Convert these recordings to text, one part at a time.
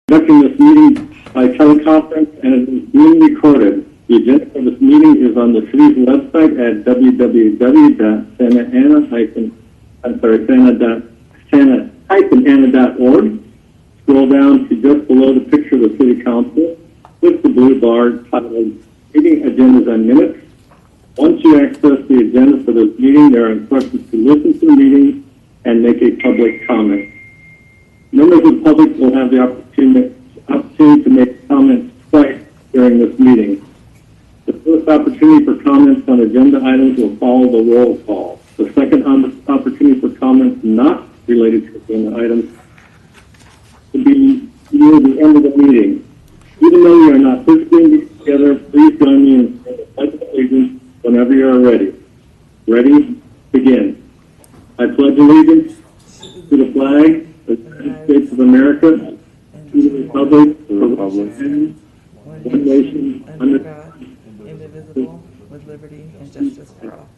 conducting this meeting by teleconference and it is being recorded. The agenda for this meeting is on the city's website at www.santa-ana.org. Scroll down to just below the picture of the city council with the blue bar titled Meeting Agendas and Minutes. Once you access the agenda for this meeting, there are instructions to listen to the meeting and make a public comment. Members of the public will have the opportunity to make comments twice during this meeting. The first opportunity for comments on agenda items will follow the roll call. The second opportunity for comments not related to agenda items will be near the end of the meeting. Even though you are not physically together, please join me in saying the Pledge of Allegiance whenever you are ready. Ready? Begin. I pledge allegiance to the flag of the United States of America, to the republic, one nation, under God, indivisible, with liberty and justice for all.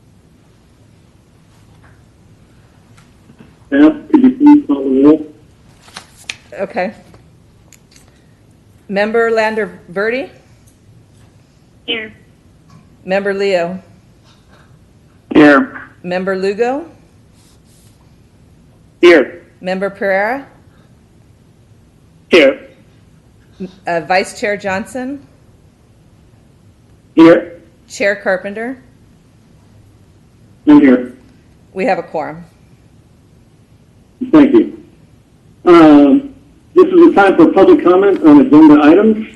Staff, could you please call the roll? Okay. Member Lander Verdi? Here. Member Leo? Here. Member Lugo? Here. Member Pereira? Here. Vice Chair Johnson? Here. Chair Carpenter? I'm here. We have a quorum. Thank you. This is a time for public comment on agenda items.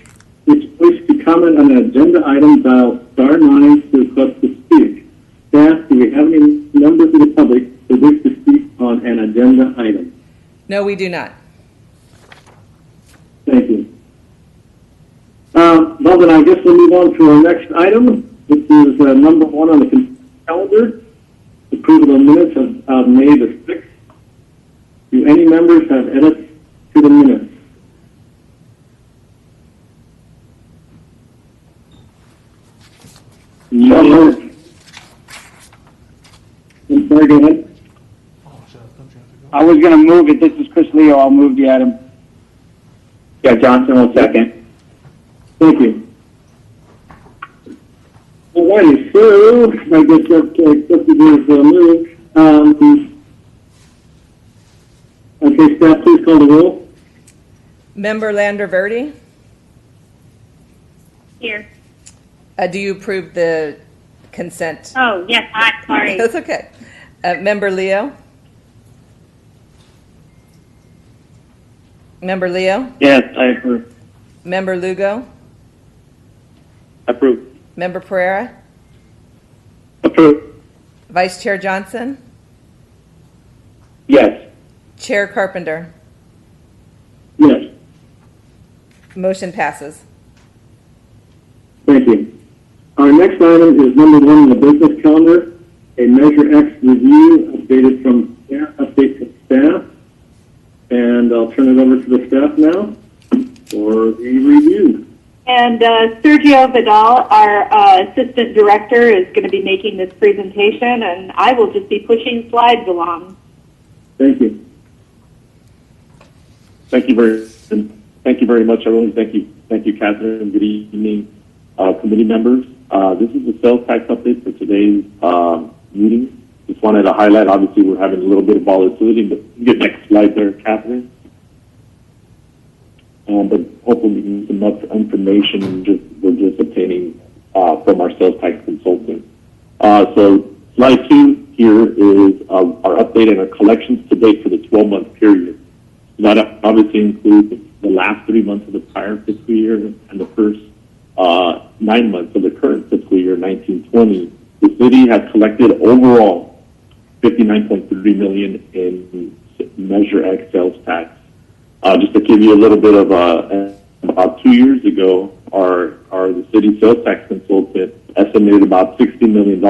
If you wish to comment on an agenda item, dial *9 to request to speak. Staff, do we have any members of the public who wish to speak on an agenda item? No, we do not. Thank you. Well, then I guess we'll move on to our next item, which is number 1 on the consent calendar, approval of minutes of May the 6th. Do any members have edits to the minutes? No. I'm sorry, go ahead. I was going to move it. This is Chris Leo. I'll move the item. Yeah, Johnson will second. Thank you. All righty, so I guess what we do is move. Okay, staff, please call the roll. Member Lander Verdi? Here. Do you approve the consent? Oh, yes, I'm sorry. That's okay. Member Leo? Member Leo? Yes, I approve. Member Lugo? Approve. Member Pereira? Approve. Vice Chair Johnson? Yes. Chair Carpenter? Yes. Motion passes. Thank you. Our next item is number 1 on the business calendar, a Measure X review update to staff. And I'll turn it over to the staff now for the review. And Sergio Vidal, our assistant director, is going to be making this presentation, and I will just be pushing slides along. Thank you. Thank you very much, everyone. Thank you, Catherine. Good evening, committee members. This is the sales tax update for today's meeting. Just wanted to highlight, obviously, we're having a little bit of volatility, but you get next slide there, Catherine. But hopefully we can get some information we're just obtaining from our sales tax consultant. So slide 2 here is our update and our collections to date for the 12-month period. That obviously includes the last 3 months of the prior fiscal year and the first 9 months of the current fiscal year, 1920. The city has collected overall $59.3 million in Measure X sales tax. Just to give you a little bit of about 2 years ago, the city sales tax consultant estimated about $60 million.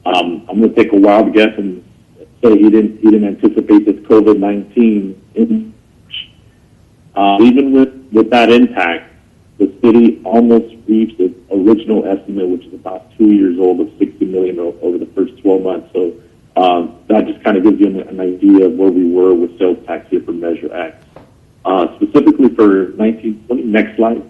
I'm going to take a wild guess and say he didn't anticipate this COVID-19. Even with that impact, the city almost reached its original estimate, which is about 2 years old, of $60 million over the first 12 months. So that just kind of gives you an idea of where we were with sales tax here for Measure X. specifically for 1920. Next slide.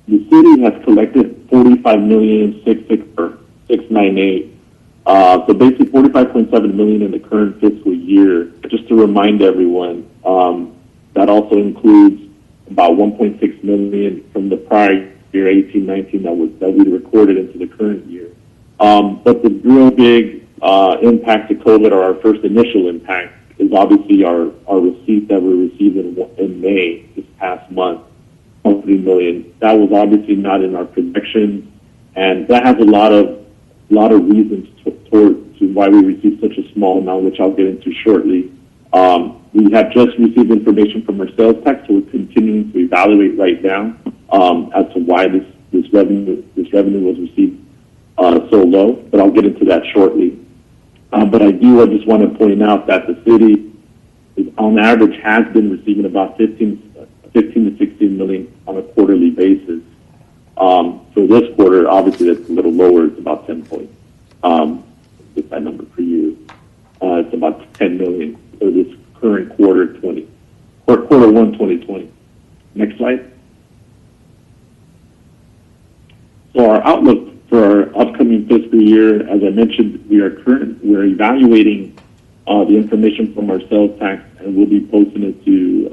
The city has collected 45,698. So basically 45.7 million in the current fiscal year. Just to remind everyone, that also includes about 1.6 million from the prior year, 18-19, that we recorded into the current year. But the real big impact to COVID, or our first initial impact, is obviously our receipt that we received in May this past month, 3 million. That was obviously not in our projections, and that has a lot of reasons to why we received such a small amount, which I'll get into shortly. We have just received information from our sales tax, so we're continuing to evaluate right now as to why this revenue was received so low. But I'll get into that shortly. But I just want to point out that the city, on average, has been receiving about 15 to 16 million on a quarterly basis. For this quarter, obviously that's a little lower. It's about 10 points. Get that number for you. It's about 10 million for this current quarter 2020. Next slide. So our outlook for our upcoming fiscal year, as I mentioned, we're evaluating the information from our sales tax, and we'll be posting it to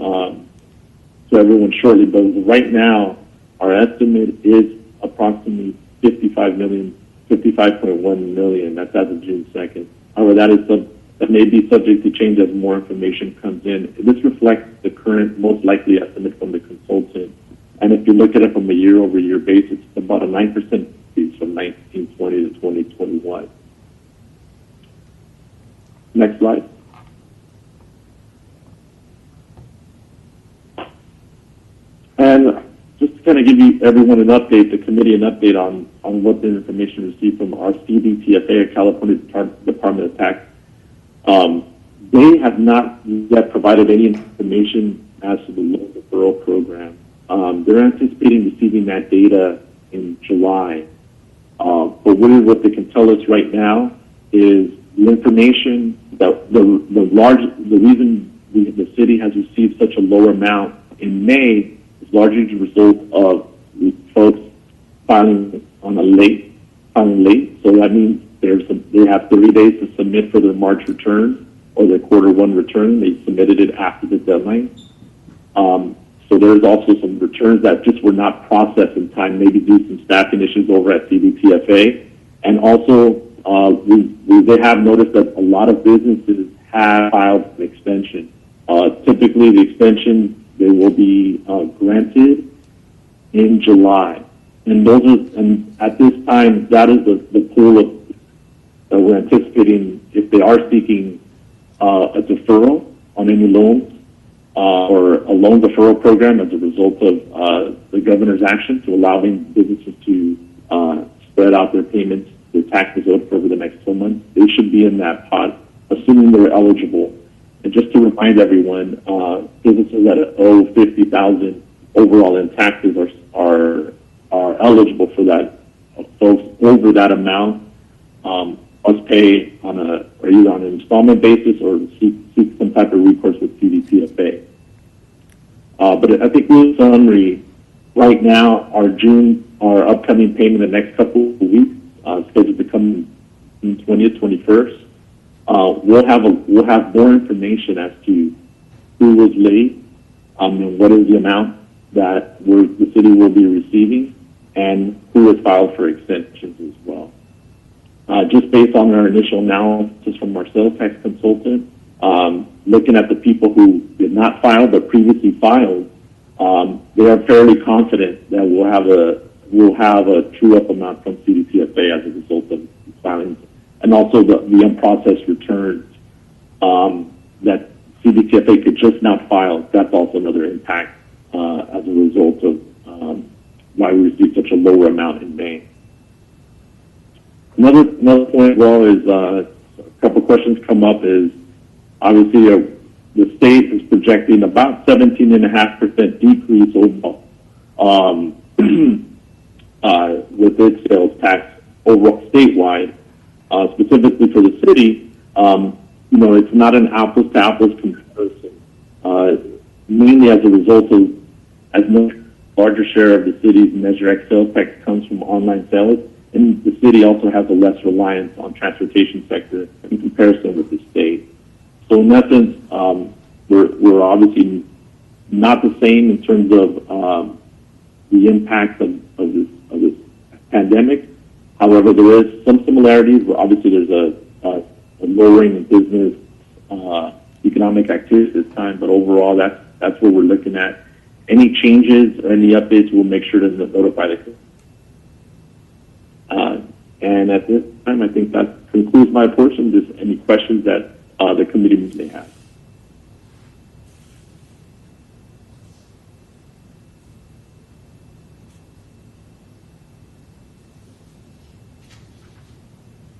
everyone shortly. But right now, our estimate is approximately 55.1 million. That's as of June 2nd. However, that may be subject to change as more information comes in. This reflects the current most likely estimate from the consultant. And if you look at it from a year-over-year basis, it's about a 9% increase from 1920 to 2021. Next slide. And just to kind of give everyone an update, the committee an update on what the information received from our CBTFA, or California Department of Tax. They have not yet provided any information as to the loan deferral program. They're anticipating receiving that data in July. But what they can tell us right now is the information that the reason the city has received such a low amount in May is largely the result of the folks filing late. So that means they have 30 days to submit for their March return or their quarter one return. They submitted it after the deadline. So there's also some returns that just were not processed in time, maybe due to some staffing issues over at CBTFA. And also, they have noticed that a lot of businesses have filed an extension. Typically, the extension, they will be granted in July. And at this time, that is the pool that we're anticipating if they are seeking a deferral on any loans or a loan deferral program as a result of the governor's action to allowing businesses to spread out their payments, their taxes owed for over the next 12 months. They should be in that pot, assuming they're eligible. And just to remind everyone, businesses that owe $50,000 overall in taxes are eligible for that. Folks over that amount must pay either on an installment basis or seek some type of recourse with CDTFA. But I think in summary, right now, our upcoming payment the next couple of weeks, scheduled to come in 20th, 21st, we'll have more information as to who was late, and what is the amount that the city will be receiving, and who has filed for extensions as well. Just based on our initial analysis from our sales tax consultant, looking at the people who did not file but previously filed, they are fairly confident that we'll have a true-up amount from CDTFA as a result of filings, and also the unprocessed returns that CDTFA could just not file. That's also another impact as a result of why we received such a lower amount in May. Another point, well, is a couple questions come up is obviously the state is projecting about 17.5% decrease overall with its sales tax overall statewide. Specifically for the city, it's not an apples to apples comparison. Mainly as a result of, as much larger share of the city's Measure X sales tax comes from online sales, and the city also has a less reliance on transportation sector in comparison with the state. So in essence, we're obviously not the same in terms of the impact of this pandemic. However, there is some similarities where obviously there's a lowering of business economic activity this time, but overall that's what we're looking at. Any changes or any updates, we'll make sure to notify the community. And at this time, I think that concludes my portion. Just any questions that the committee may have.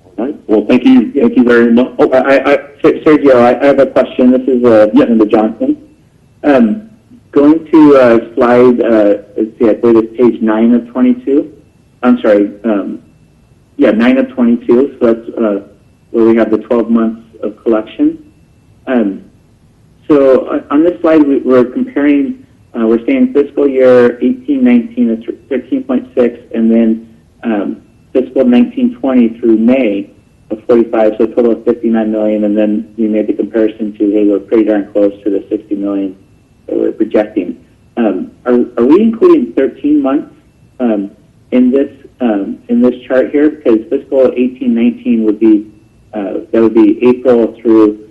All right. Well, thank you very much. Oh, Sergio, I have a question. This is Senator Johnson. Going to slide, let's see, I believe it's page 9 of 22. I'm sorry, 9 of 22. So that's where we have the 12 months of collection. So on this slide, we're comparing, we're saying fiscal year 18-19 is 13.6, and then fiscal 19-20 through May of 45, so a total of 59 million, and then we made the comparison to, hey, we're pretty darn close to the 60 million that we're projecting. Are we including 13 months in this chart here? Because fiscal 18-19 would be that would be April through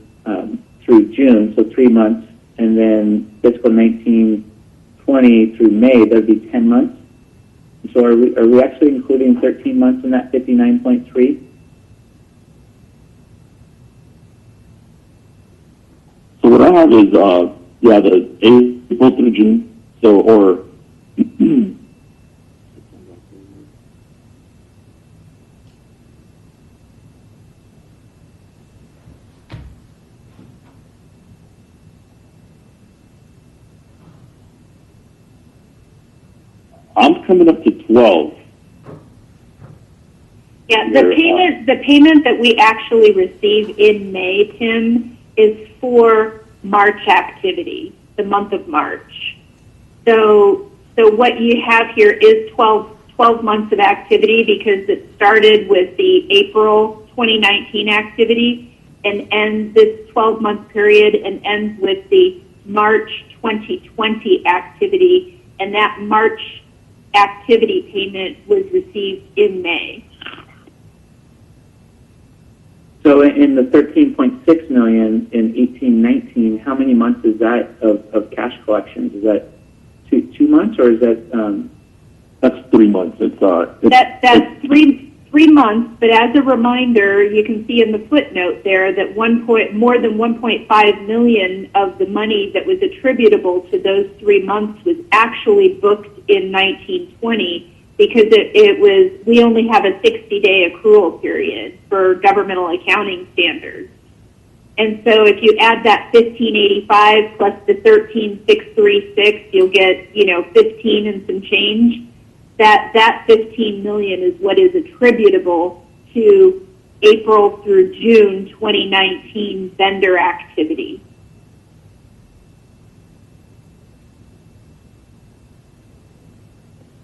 June, so 3 months, and then fiscal 19-20 through May, that would be 10 months. So are we actually including 13 months in that 59.3? So what I have is the April through June. So or I'm coming up to 12. Yeah, the payment that we actually receive in May, Tim, is for March activity, the month of March. So what you have here is 12 months of activity, because it started with the April 2019 activity and ends this 12-month period and ends with the March 2020 activity, and that March activity payment was received in May. So in the 13.6 million in 18-19, how many months is that of cash collections? Is that two months, or is that? That's 3 months. That's three months. But as a reminder, you can see in the footnote there that more than 1.5 million of the money that was attributable to those 3 months was actually booked in 19-20. Because we only have a 60-day accrual period for governmental accounting standards. And so if you add that 1585 plus the 13636, you'll get, 15 and some change. That 15 million is what is attributable to April through June 2019 vendor activity.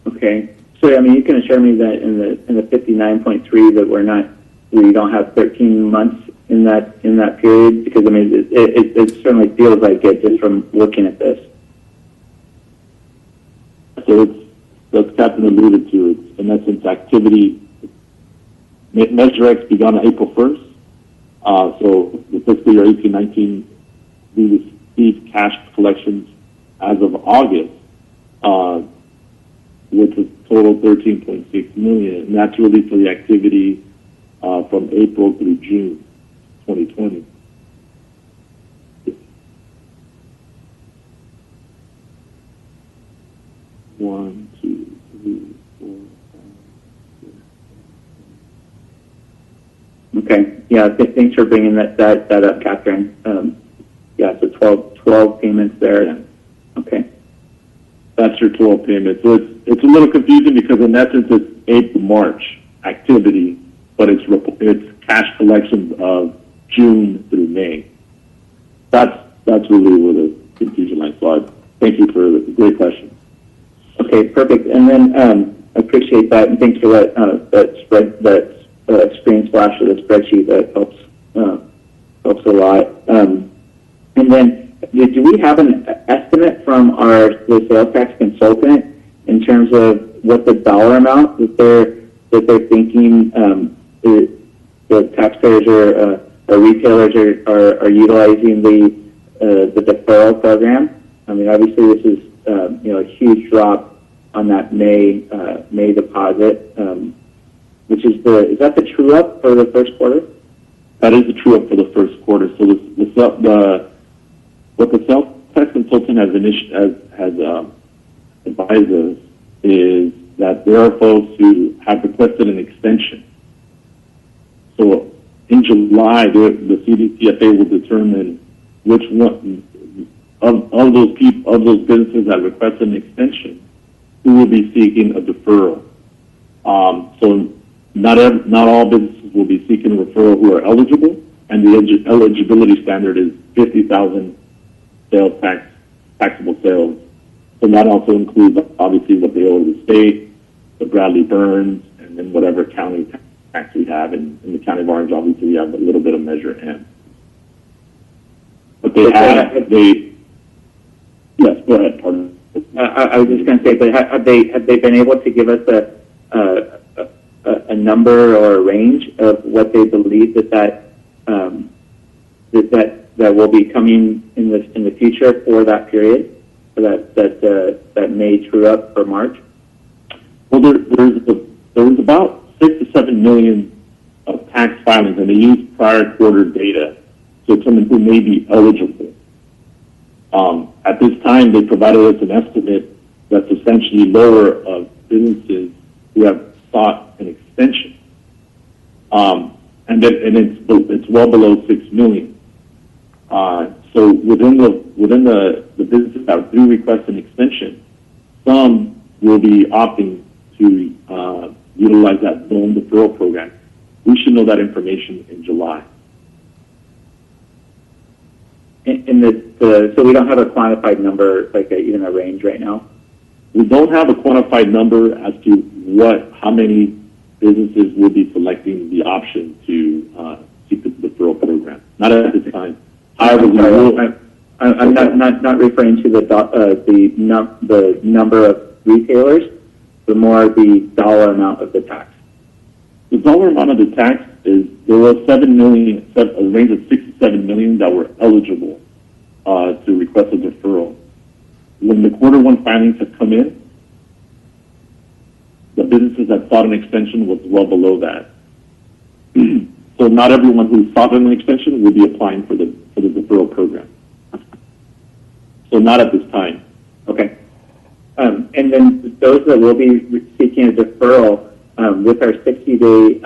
Okay. So I mean, you can assure me that in the 59.3 that we don't have 13 months in that period, because I mean it certainly feels like it just from looking at this. So that's Captain alluded to. It's in essence activity. Measure X began on April 1st. So the fiscal year 18-19, we received cash collections as of August, which was total 13.6 million, and that's really for the activity from April through June 2020. One, two, three, four, five, 6. Okay. Yeah. Thanks for bringing that up, Catherine. So 12 payments there. Yeah. Okay. That's your 12 payment. So it's a little confusing because in essence it's April March activity, but it's cash collections of June through May. That's really where the confusion lies. So thank you for the great question. Okay, perfect. And then I appreciate that, and thanks for that screen splash of the spreadsheet. That helps a lot. And then, do we have an estimate from the sales tax consultant in terms of what the dollar amount that they're thinking the taxpayers or retailers are utilizing the deferral program? I mean, obviously this is a huge drop on that May deposit, which is that the true up for the first quarter? That is the true up for the first quarter. So what the sales tax consultant has advised us is that there are folks who have requested an extension. So in July, the CDCFA will determine which one of those businesses that request an extension, who will be seeking a deferral. So not all businesses will be seeking a referral who are eligible, and the eligibility standard is 50,000 taxable sales. So that also includes obviously what they owe to the state, the Bradley Burns, and then whatever county tax we have. In the county of Orange, obviously we have a little bit of Measure M. But yes, go ahead, pardon. I was just going to say, but have they been able to give us a number or a range of what they believe that will be coming in the future for that period, for that May true up for March? Well, there was about 6 to 7 million of tax filings, and they used prior quarter data to determine who may be eligible. At this time, they provided us an estimate that's essentially lower of businesses who have sought an extension, and it's well below 6 million. So within the businesses that do request an extension, some will be opting to utilize that loan deferral program. We should know that information in July. So we don't have a quantified number, like even a range right now? We don't have a quantified number as to how many businesses will be selecting the option to seek the deferral program. Not at this time. However, I'm not referring to the number of retailers, but more the dollar amount of the tax. The dollar amount of the tax is there was a range of 6 to 7 million that were eligible to request a deferral. When the quarter one filings have come in, the businesses that sought an extension was well below that. So not everyone who sought an extension will be applying for the deferral program. So not at this time. Okay. And then those that will be seeking a deferral with our 60-day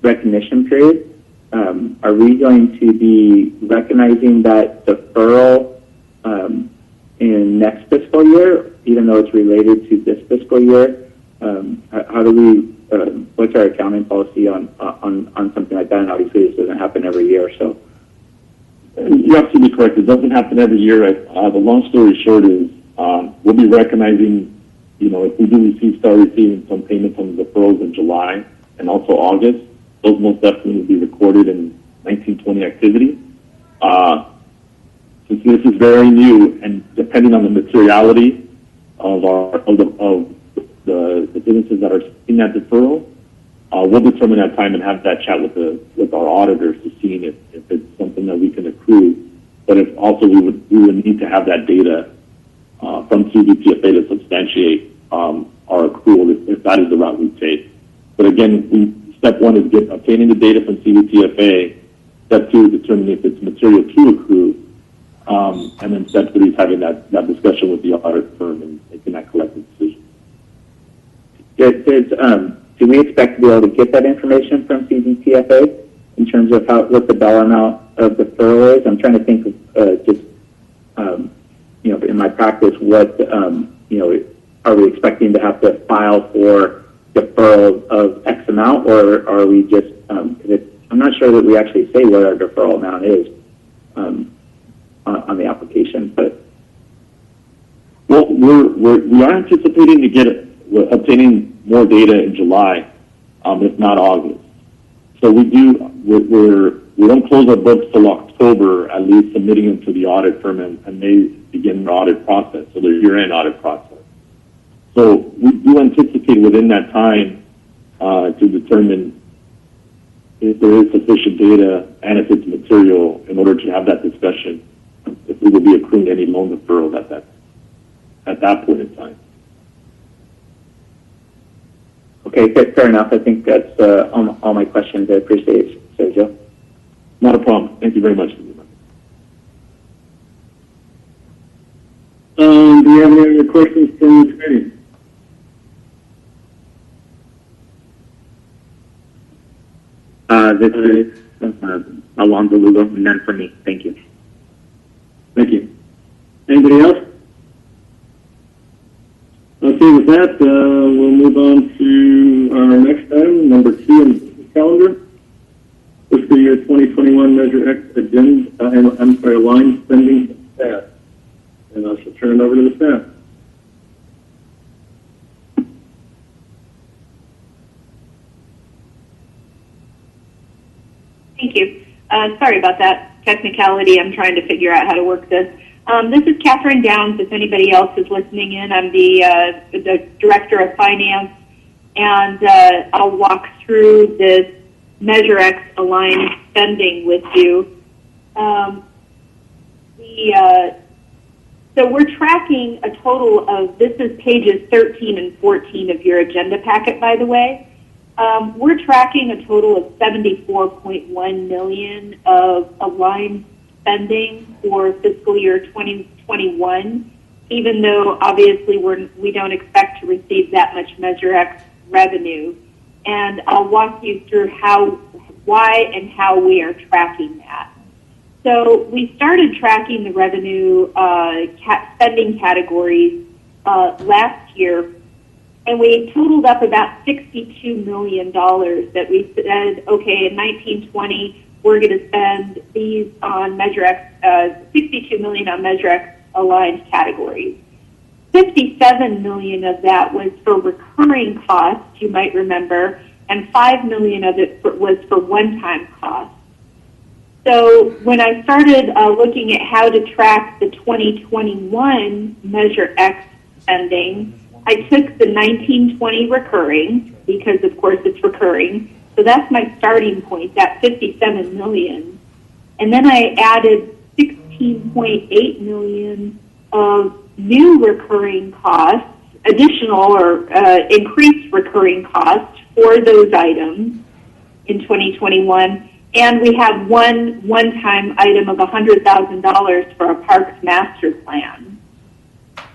recognition period, are we going to be recognizing that deferral in next fiscal year, even though it's related to this fiscal year? How do we? What's our accounting policy on something like that? And obviously, this doesn't happen every year, so. You're absolutely correct. It doesn't happen every year. The long story short is we'll be recognizing, if we do start receiving some payments on the deferrals in July and also August, those most definitely will be recorded in 1920 activity. Since this is very new, and depending on the materiality of the businesses that are seeking that deferral, we'll determine that time and have that chat with our auditors to see if it's something that we can accrue. But if also we would need to have that data from CDCFA to substantiate our accrual if that is the route we take. But again, step one is obtaining the data from CDCFA. Step two is determining if it's material to accrue. And then step three is having that discussion with the audit firm and making that collective decision. Do we expect to be able to get that information from CDCFA in terms of what the dollar amount of deferral is? I'm trying to think of in my practice, what are we expecting to have to file for deferral of X amount, or are we just I'm not sure that we actually say what our deferral amount is on the application, but Well, we are anticipating to we're obtaining more data in July, if not August. So we don't close our books till October, at least submitting them to the audit firm, and they begin the audit process, so their year-end audit process. So we do anticipate within that time to determine if there is sufficient data and if it's material in order to have that discussion, if we will be accruing any loan deferral at that point in time. okay, fair enough. I think that's all my questions. I appreciate it, Sergio. Not a problem. Thank you very much. Do you have any other questions from the committee? This is Alonzo Lugo, none for me. Thank you. Thank you. Anybody else? Okay, with that, we'll move on to our next item, number 2 on the calendar. Fiscal year 2021 Measure X agenda, line spending for staff. And I shall turn it over to the staff. Thank you. Sorry about that technicality. I'm trying to figure out how to work this. This is Catherine Downs. If anybody else is listening in, I'm the Director of Finance, and I'll walk through this Measure X aligned spending with you. So we're tracking a total of, this is pages 13 and 14 of your agenda packet, by the way. We're tracking a total of $74.1 million of aligned spending for fiscal year 2021, even though obviously we don't expect to receive that much Measure X revenue. And I'll walk you through why and how we are tracking that. So we started tracking the revenue spending categories last year, and we totaled up about $62 million that we said, okay, in 1920, we're going to spend these on Measure X, $62 million on Measure X aligned categories. $57 million of that was for recurring costs, you might remember, and $5 million of it was for one-time costs. So when I started looking at how to track the 2021 Measure X spending, I took the 1920 recurring, because of course it's recurring, so that's my starting point, that $57 million. And then I added $16.8 million of new recurring costs, additional or increased recurring costs for those items in 2021. And we have one-time item of $100,000 for our Parks Master Plan.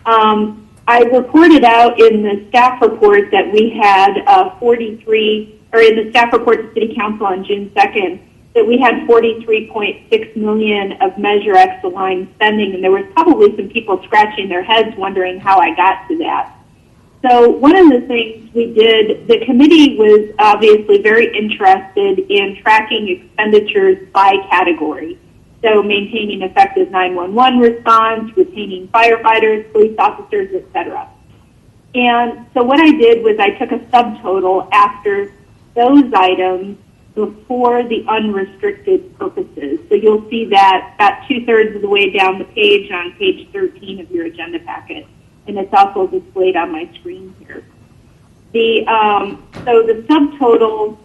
I reported out in the staff report that we had in the staff report to City Council on June 2nd, that we had $43.6 million of Measure X aligned spending, and there was probably some people scratching their heads wondering how I got to that. So one of the things we did, the committee was obviously very interested in tracking expenditures by category. So maintaining effective 911 response, retaining firefighters, police officers, etc. And so what I did was I took a subtotal after those items before the unrestricted purposes. So you'll see that about 2/3 of the way down the page on page 13 of your agenda packet. And it's also displayed on my screen here. So the subtotal,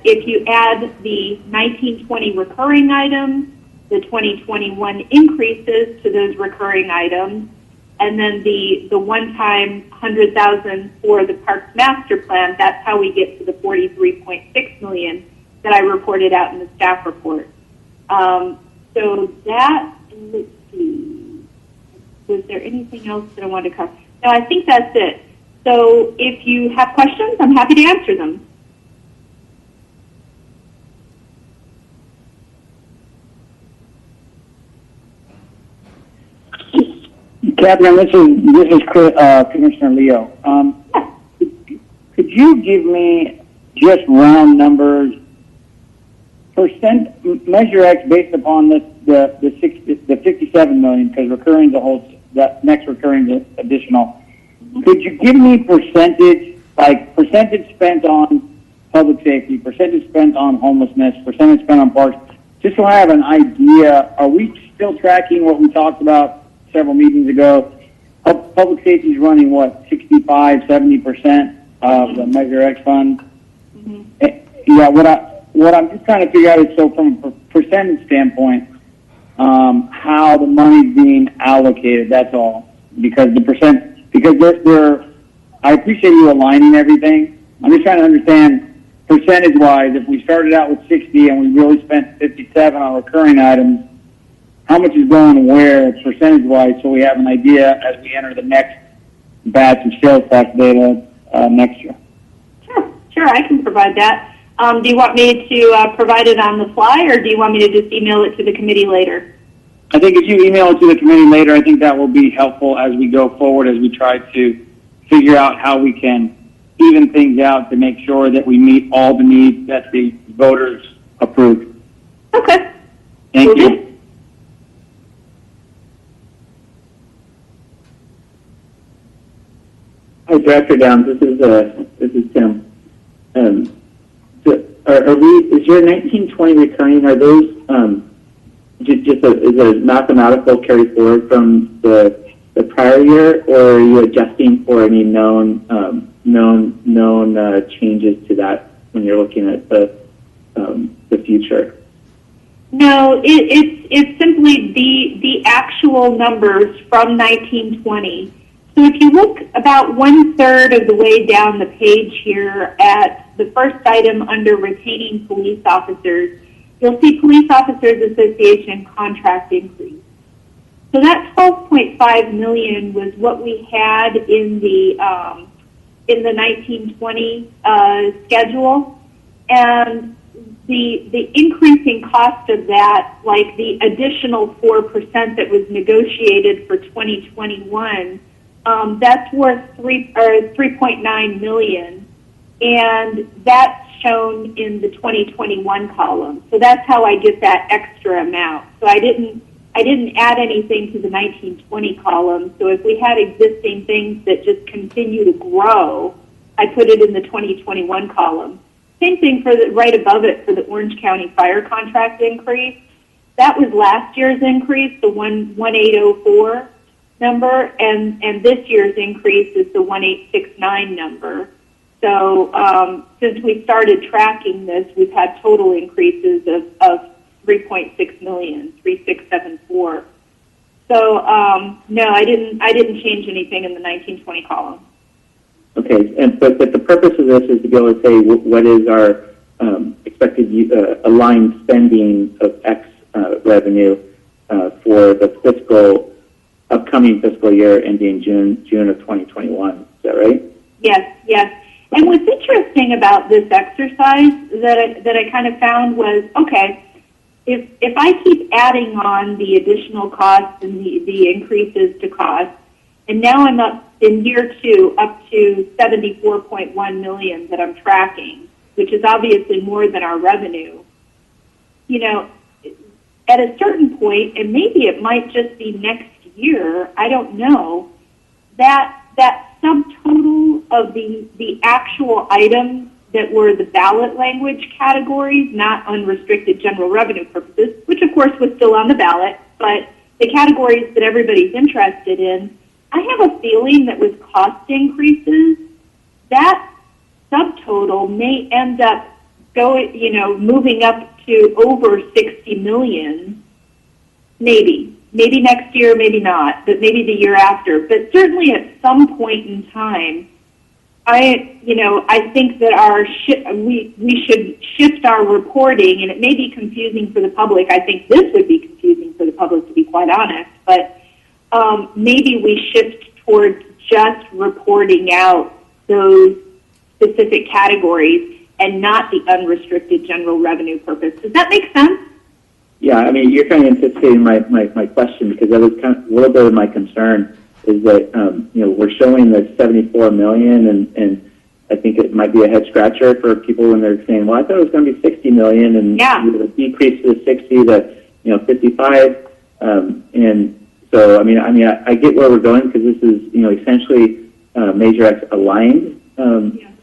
if you add the 1920 recurring items, the 2021 increases to those recurring items, and then the one-time $100,000 for the Parks Master Plan, that's how we get to the $43.6 million that I reported out in the staff report. So that, let's see. Was there anything else that I wanted to cover? No, I think that's it. So if you have questions, I'm happy to answer them. Catherine, this is Commissioner Leo. Could you give me just round numbers Measure X based upon the 57 million, because recurring the whole, that next recurring is additional. Could you give me percentage spent on public safety, percentage spent on homelessness, percentage spent on parks, just so I have an idea? Are we still tracking what we talked about several meetings ago? Public safety is running what, 65, 70% of the Measure X fund? Yeah, what I'm just trying to figure out is, so from a percentage standpoint, how the money's being allocated, that's all. Because I appreciate you aligning everything. I'm just trying to understand percentage-wise, if we started out with 60 and we really spent 57 on recurring items, how much is going where percentage-wise, so we have an idea as we enter the next batch of sales tax data next year? Sure, I can provide that. Do you want me to provide it on the fly, or do you want me to just email it to the committee later? I think if you email it to the committee later, I think that will be helpful as we go forward, as we try to figure out how we can even things out to make sure that we meet all the needs that the voters approved. Okay. Thank you. Hi, Director Downs. This is Tim. So is your 1920 recurring? Are those is a mathematical carry forward from the prior year, or are you adjusting for any known changes to that when you're looking at the future? No, it's simply the actual numbers from 1920. So if you look about 1/3 of the way down the page here at the first item under retaining police officers, you'll see Police Officers Association contract increase. So that 12.5 million was what we had in the 1920 schedule, and the increasing cost of that, like the additional 4% that was negotiated for 2021, that's worth 3.9 million, and that's shown in the 2021 column. So that's how I get that extra amount. So I didn't add anything to the 1920 column. So if we had existing things that just continue to grow, I put it in the 2021 column. Same thing for the right above it for the Orange County Fire contract increase. That was last year's increase, the 1804 number, and this year's increase is the 1869 number. So since we started tracking this, we've had total increases of 3.6 million, 3674. So no, I didn't change anything in the 1920 column. Okay, but the purpose of this is to be able to say what is our expected aligned spending of X revenue for the upcoming fiscal year ending June of 2021. Is that right? Yes. And what's interesting about this exercise that I kind of found was, okay, if I keep adding on the additional costs and the increases to costs, and now I'm up in year 2 up to 74.1 million that I'm tracking, which is obviously more than our revenue. You know, at a certain point, and maybe it might just be next year, I don't know, that subtotal of the actual items that were the ballot language categories, not unrestricted general revenue purposes, which of course was still on the ballot, but the categories that everybody's interested in, I have a feeling that with cost increases, that subtotal may end up moving up to over 60 million, maybe next year, maybe not, but maybe the year after. But certainly at some point in time, I think that we should shift our reporting, and it may be confusing for the public. I think this would be confusing for the public, to be quite honest, but maybe we shift towards just reporting out those specific categories and not the unrestricted general revenue purpose. Does that make sense? Yeah, I mean, you're kind of anticipating my question, because that was kind of a little bit of my concern, is that we're showing the 74 million, and I think it might be a head scratcher for people when they're saying, well, I thought it was going to be 60 million, and it decreased to 60 to 55. And so, I get where we're going, because this is, essentially Major X aligned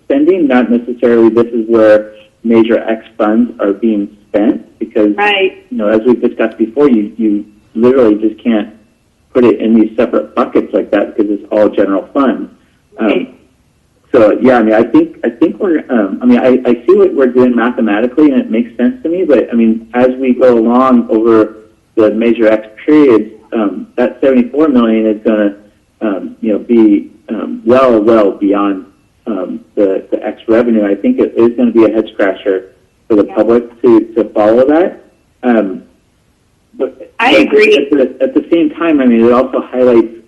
spending, not necessarily this is where Major X funds are being spent, because, as we've discussed before, you literally just can't put it in these separate buckets like that, because it's all general fund. So yeah, I think we're. I see what we're doing mathematically, and it makes sense to me. But as we go along over the Major X period, that 74 million is going to, be well beyond the X revenue. I think it is going to be a head scratcher for the public to follow that. But I agree. At the same time, it also highlights,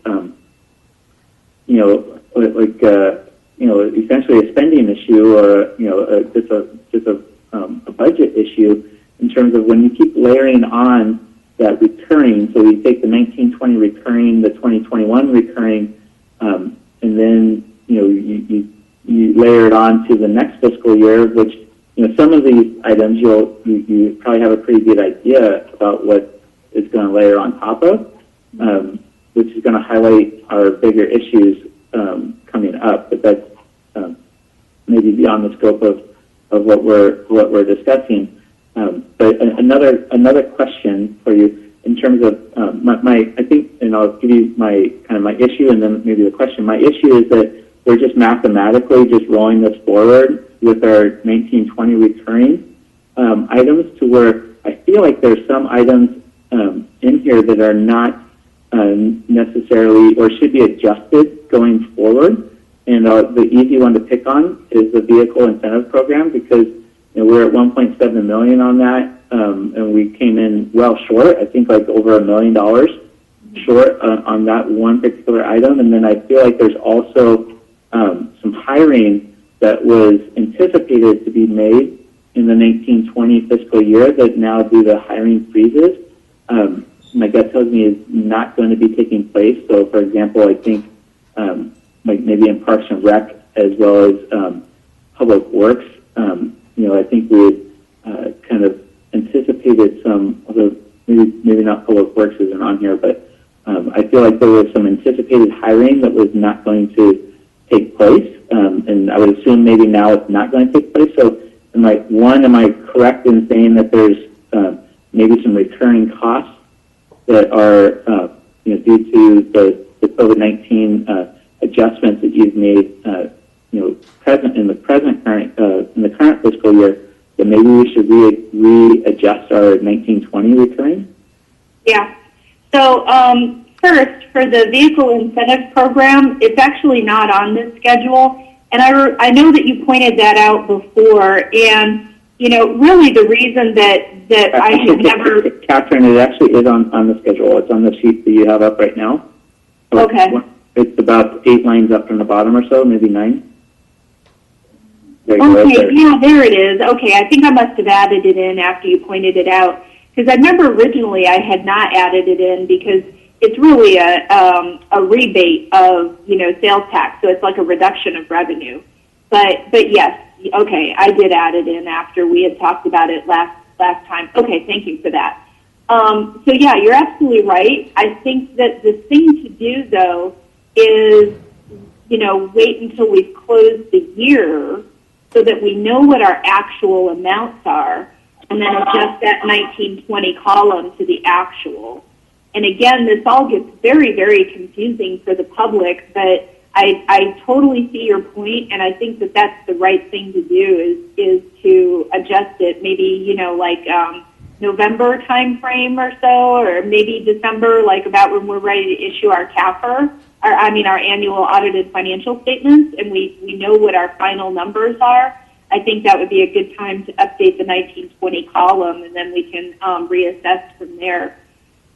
essentially a spending issue, or just a budget issue, in terms of when you keep layering on that recurring. So you take the 1920 recurring, the 2021 recurring, and then you layer it on to the next fiscal year, which some of these items you probably have a pretty good idea about what it's going to layer on top of, which is going to highlight our bigger issues coming up. But that's maybe beyond the scope of what we're discussing. But another question for you in terms of my I think, and I'll give you my issue, and then maybe the question. My issue is that we're just mathematically just rolling this forward with our 1920 recurring items, to where I feel like there's some items in here that are not necessarily, or should be adjusted going forward. And the easy one to pick on is the vehicle incentive program, because we're at 1.7 million on that, and we came in well short. I think like over $1 million short on that one particular item. And then I feel like there's also some hiring that was anticipated to be made in the 1920 fiscal year that now, due to hiring freezes, my gut tells me is not going to be taking place. So, for example, I think maybe in Parks and Rec, as well as Public Works, I think we had kind of anticipated some, although maybe not Public Works isn't on here, but I feel like there was some anticipated hiring that was not going to take place, and I would assume maybe now it's not going to take place. So, am I correct in saying that there's maybe some recurring costs that are due to the COVID-19 adjustments that you've made in the current fiscal year, that maybe we should readjust our 1920 recurring? Yeah. So first, for the vehicle incentive program, it's actually not on this schedule. And I know that you pointed that out before. And, really the reason that I had never... Catherine, it actually is on the schedule. It's on the sheet that you have up right now. So okay. It's about 8 lines up from the bottom or so, maybe 9. Okay, yeah, there it is. Okay, I think I must have added it in after you pointed it out, because I remember originally I had not added it in because it's really a rebate of sales tax, so it's like a reduction of revenue. But yes, okay, I did add it in after we had talked about it last time. Okay, thank you for that. So yeah, you're absolutely right. I think that the thing to do though is wait until we've closed the year, so that we know what our actual amounts are, and then adjust that 1920 column to the actual. And again, this all gets very, very confusing for the public, but I totally see your point, and I think that that's the right thing to do is to adjust it maybe, November time frame or so, or maybe December, like about when we're ready to issue our CAFR, our annual audited financial statements, and we know what our final numbers are. I think that would be a good time to update the 1920 column, and then we can reassess from there.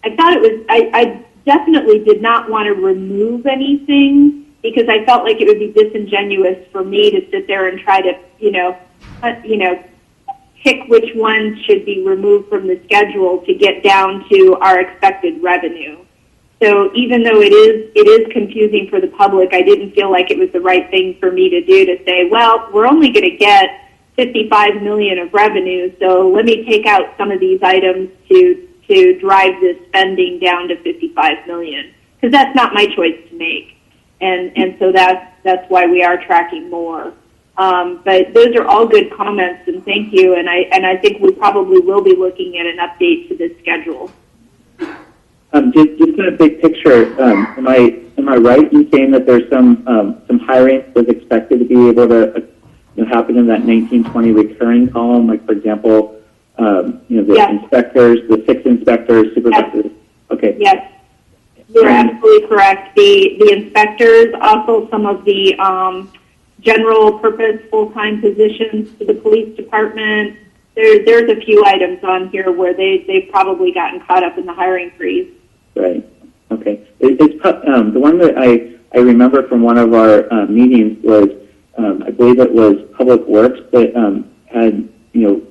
I definitely did not want to remove anything, because I felt like it would be disingenuous for me to sit there and try to, pick which ones should be removed from the schedule to get down to our expected revenue. So even though it is confusing for the public, I didn't feel like it was the right thing for me to do, to say, well, we're only going to get 55 million of revenue, so let me take out some of these items to drive this spending down to 55 million, because that's not my choice to make. And so that's why we are tracking more. But those are all good comments, and thank you. And I think we probably will be looking at an update to this schedule. Just in a big picture, am I right in saying that there's some hiring that's expected to be able to happen in that 1920 recurring column? Like, for example, the Yes. inspectors, the 6 inspectors, supervisors. Yes. Okay. Yes, you're absolutely correct. The inspectors, also some of the general purpose full-time positions to the police department. There's a few items on here where they've probably gotten caught up in the hiring freeze. Right. Okay. The one that I remember from one of our meetings was, I believe it was Public Works that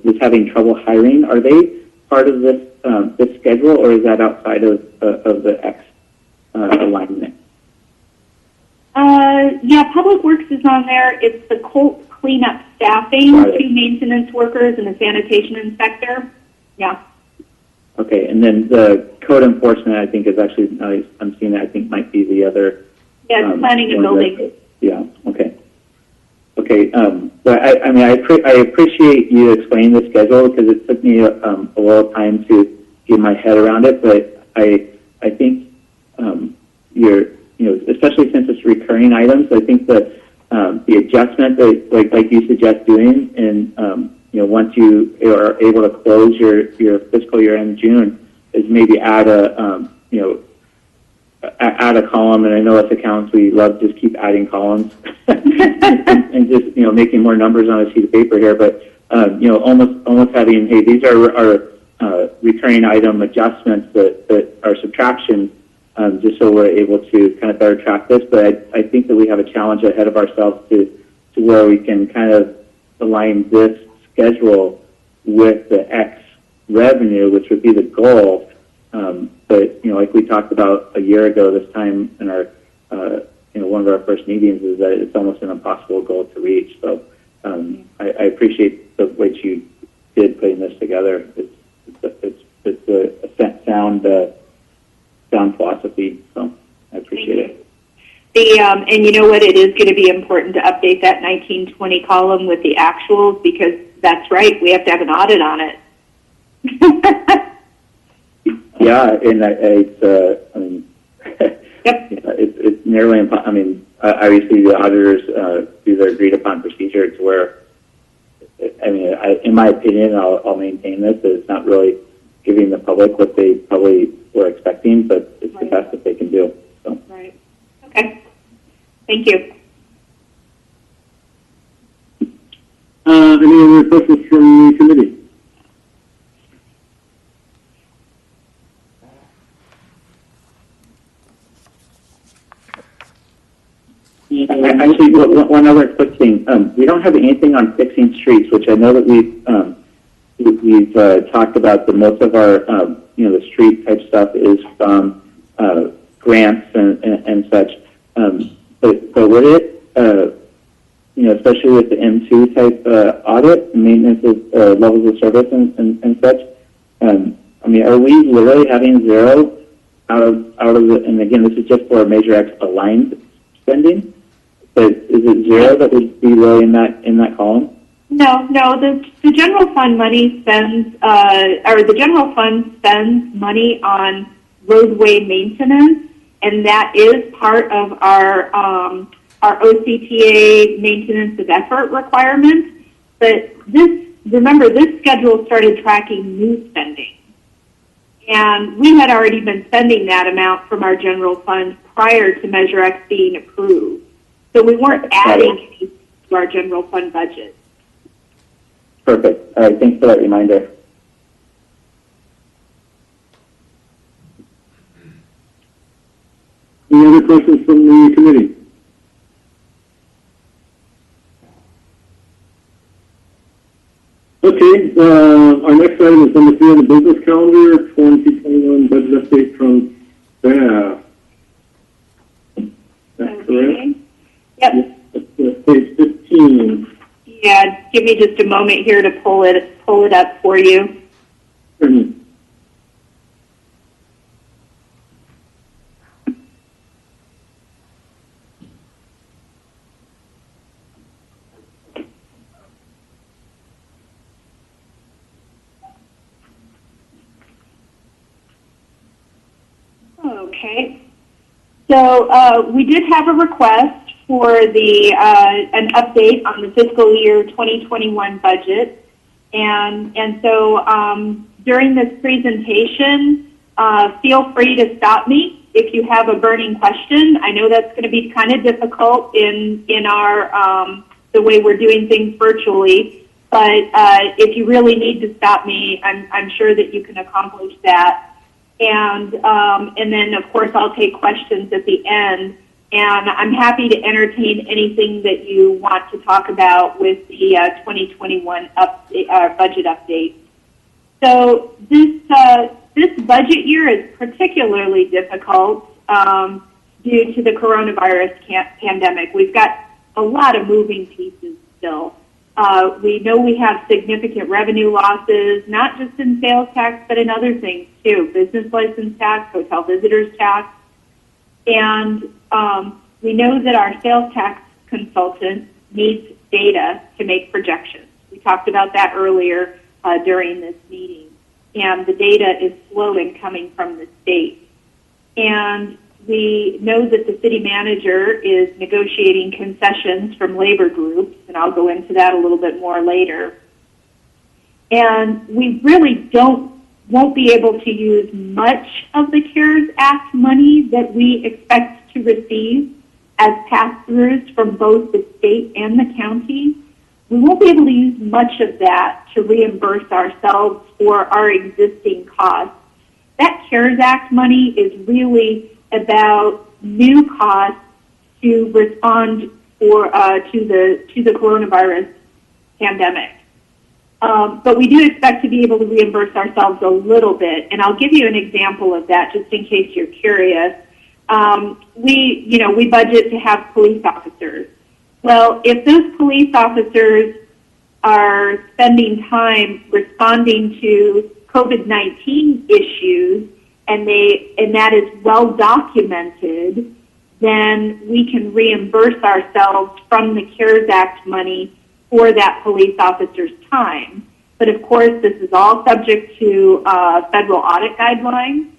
was having trouble hiring. Are they part of this schedule, or is that outside of the X alignment? Yeah, Public Works is on there. It's the Colt cleanup staffing, 2 maintenance workers and a sanitation inspector. Yeah. Okay, and then the code enforcement, I think, is actually, I'm seeing that, I think might be the other. Yeah, planning and building. Yeah, okay. Okay, but I appreciate you explaining the schedule, because it took me a little time to get my head around it, but I think especially since it's recurring items, I think that the adjustment that, like you suggest doing, and once you are able to close your fiscal year in June, is maybe add a column. And I know as accountants we love to just keep adding columns and just making more numbers on a sheet of paper here. But almost having, hey, these are our recurring item adjustments that are subtractions, just so we're able to kind of better track this. But I think that we have a challenge ahead of ourselves to where we can kind of align this schedule with the X revenue, which would be the goal. But like we talked about a year ago this time in our one of our first meetings, is that it's almost an impossible goal to reach. So I appreciate the way you did putting this together. It's a sound philosophy. So I appreciate it. And you know what? It is going to be important to update that 1920 column with the actuals, because that's right. We have to have an audit on it. Yeah, and Yep. it's nearly impossible. I mean, obviously the auditors do their agreed upon procedure to where, in my opinion, I'll maintain this, that it's not really giving the public what they probably were expecting, but it's the best that they can do. So. Right. Okay. Thank you. Any other questions from the committee? Actually, one other quick thing. We don't have anything on fixing streets, which I know that we've talked about. That most of our the street type stuff is from grants and such. But would it especially with the M2 type audit, maintenance of levels of service and such? Are we literally having zero out of the? And again, this is just for Measure X aligned spending. But is it zero that would be really in that column? No. The general fund money spends, the general fund spends money on roadway maintenance, and that is part of our OCTA maintenance of effort requirements. But remember, this schedule started tracking new spending, and we had already been spending that amount from our general fund prior to Measure X being approved. So we weren't adding anything to our general fund budget. Perfect. All right. Thanks for that reminder. Any other questions from the committee? Okay, our next item is number 3 on the business calendar, 2021 budget update from staff. correct? Yep. Page 15. Yeah, give me just a moment here to pull it up for you. Okay. So we did have a request for an update on the fiscal year 2021 budget. And so during this presentation, feel free to stop me if you have a burning question. I know that's going to be kind of difficult in our the way we're doing things virtually, but if you really need to stop me, I'm sure that you can accomplish that. And then, of course, I'll take questions at the end. And I'm happy to entertain anything that you want to talk about with the 2021 budget update. So this budget year is particularly difficult due to the coronavirus pandemic. We've got a lot of moving pieces still. We know we have significant revenue losses, not just in sales tax, but in other things too, business license tax, hotel visitors tax. And we know that our sales tax consultant needs data to make projections. We talked about that earlier during this meeting. And the data is slow in coming from the state. And we know that the city manager is negotiating concessions from labor groups, and I'll go into that a little bit more later. And we really won't be able to use much of the CARES Act money that we expect to receive as pass-throughs from both the state and the county. We won't be able to use much of that to reimburse ourselves for our existing costs. That CARES Act money is really about new costs to respond to the coronavirus pandemic. But we do expect to be able to reimburse ourselves a little bit, and I'll give you an example of that just in case you're curious. We budget to have police officers. Well, if those police officers are spending time responding to COVID-19 issues, and that is well documented, then we can reimburse ourselves from the CARES Act money for that police officer's time. But of course, this is all subject to federal audit guidelines,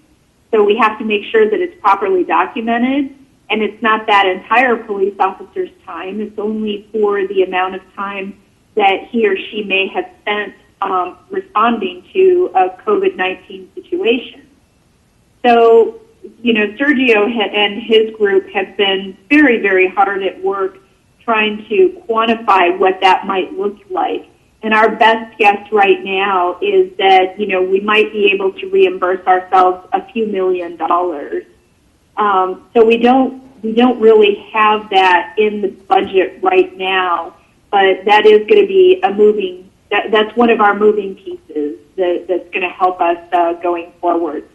so we have to make sure that it's properly documented, and it's not that entire police officer's time. It's only for the amount of time that he or she may have spent responding to a COVID-19 situation. So, Sergio and his group have been very, very hard at work trying to quantify what that might look like. And our best guess right now is that, we might be able to reimburse ourselves a few $1 million. So we don't really have that in the budget right now, but that is going to be that's one of our moving pieces that's going to help us going forward.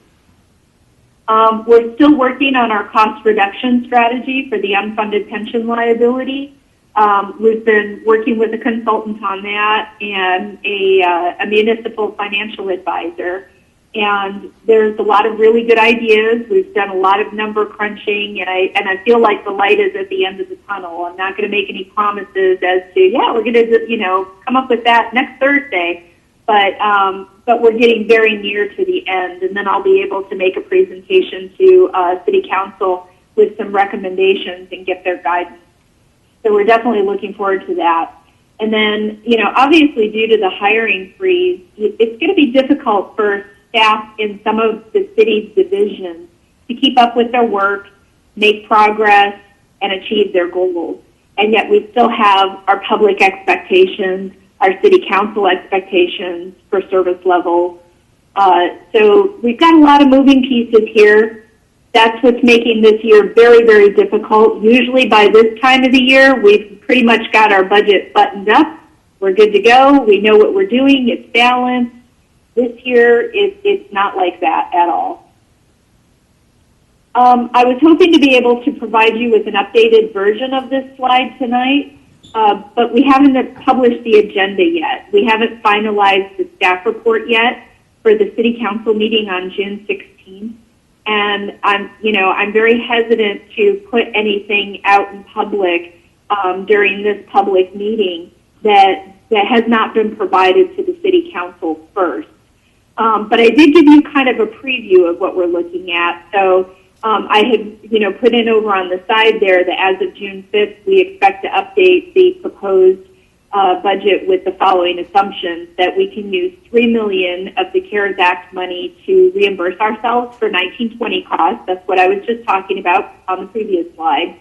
We're still working on our cost reduction strategy for the unfunded pension liability. We've been working with a consultant on that and a municipal financial advisor. And there's a lot of really good ideas. We've done a lot of number crunching, and I feel like the light is at the end of the tunnel. I'm not going to make any promises as to, we're going to, come up with that next Thursday. But we're getting very near to the end, and then I'll be able to make a presentation to City Council with some recommendations and get their guidance. So we're definitely looking forward to that. And then, obviously due to the hiring freeze, it's going to be difficult for staff in some of the city's divisions to keep up with their work, make progress, and achieve their goals. And yet we still have our public expectations, our city council expectations for service level. So we've got a lot of moving pieces here. That's what's making this year very, very difficult. Usually by this time of the year, we've pretty much got our budget buttoned up. We're good to go. We know what we're doing. It's balanced. This year, it's not like that at all. I was hoping to be able to provide you with an updated version of this slide tonight, but we haven't published the agenda yet. We haven't finalized the staff report yet for the City Council meeting on June 16th. And I'm very hesitant to put anything out in public during this public meeting that has not been provided to the City Council first. But I did give you kind of a preview of what we're looking at. So I had, put in over on the side there that as of June 5th, we expect to update the proposed budget with the following assumptions: that we can use $3 million of the CARES Act money to reimburse ourselves for 1920 costs. That's what I was just talking about on the previous slide,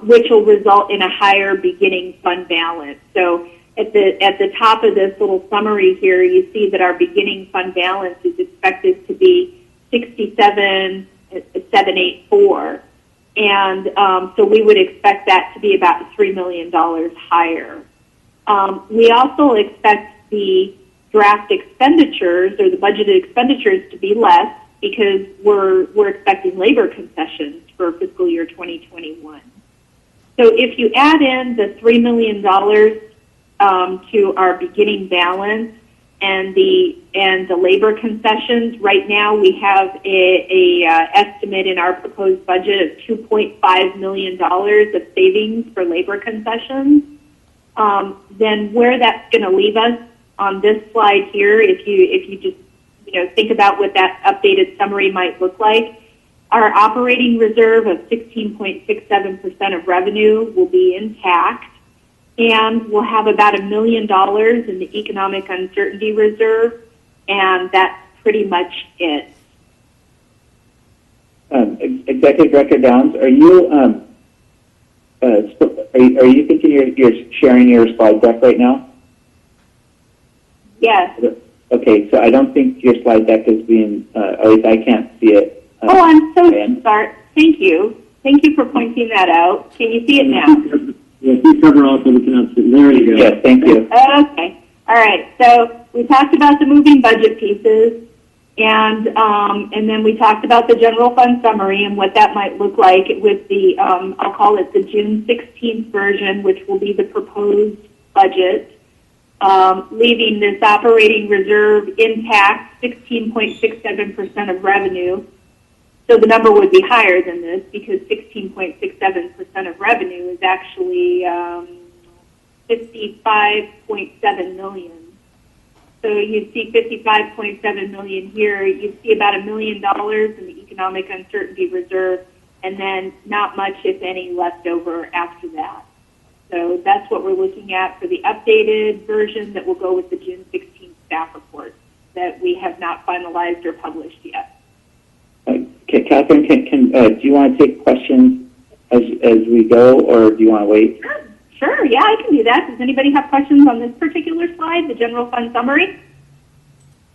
which will result in a higher beginning fund balance. So at the top of this little summary here, you see that our beginning fund balance is expected to be $67,784, and so we would expect that to be about $3 million higher. We also expect the draft expenditures or the budgeted expenditures to be less because we're expecting labor concessions for fiscal year 2021. So if you add in the $3 million to our beginning balance and the labor concessions, right now we have a estimate in our proposed budget of $2.5 million of savings for labor concessions. Then where that's going to leave us on this slide here, if you just think about what that updated summary might look like, our operating reserve of 16.67% of revenue will be intact, and we'll have about $1 million in the economic uncertainty reserve, and that's pretty much it. Executive Director Downs, are you thinking you're sharing your slide deck right now? Yes. Okay, so I don't think your slide deck is being, at least I can't see it. I'm so sorry. Thank you. Thank you for pointing that out. Can you see it now? Yeah, please cover also we cannot see. There you go. Yes, thank you. Okay. All right. So we talked about the moving budget pieces, and then we talked about the general fund summary and what that might look like with the, I'll call it the June 16th version, which will be the proposed budget, leaving this operating reserve intact, 16.67% of revenue. So the number would be higher than this because 16.67% of revenue is actually $55.7 million. So you see $55.7 million here. You see about $1 million in the economic uncertainty reserve, and then not much, if any, left over after that. So that's what we're looking at for the updated version that will go with the June 16th staff report that we have not finalized or published yet. Catherine, do you want to take questions as we go, or do you want to wait? Sure, yeah, I can do that. Does anybody have questions on this particular slide, the general fund summary?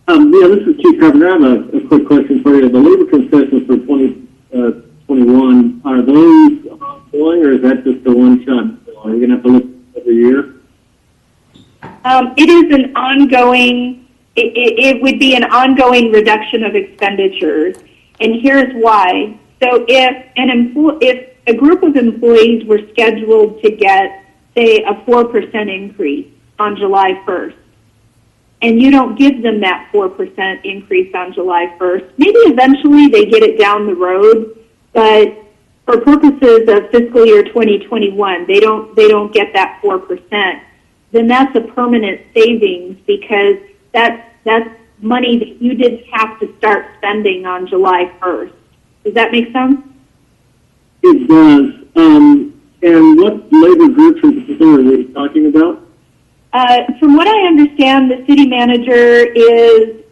Yeah, this is Chief Governor. I have a quick question for you. The labor concessions for 2021, are those ongoing, or is that just a one-shot? Are you going to have to look every year? It is an ongoing, it would be an ongoing reduction of expenditures. And here's why. So if a group of employees were scheduled to get, say, a 4% increase on July 1st, and you don't give them that 4% increase on July 1st, maybe eventually they get it down the road, but for purposes of fiscal year 2021, they don't get that 4%, then that's a permanent savings because that's money that you didn't have to start spending on July 1st. Does that make sense? It does. And what labor groups in particular are we talking about? From what I understand, the city manager is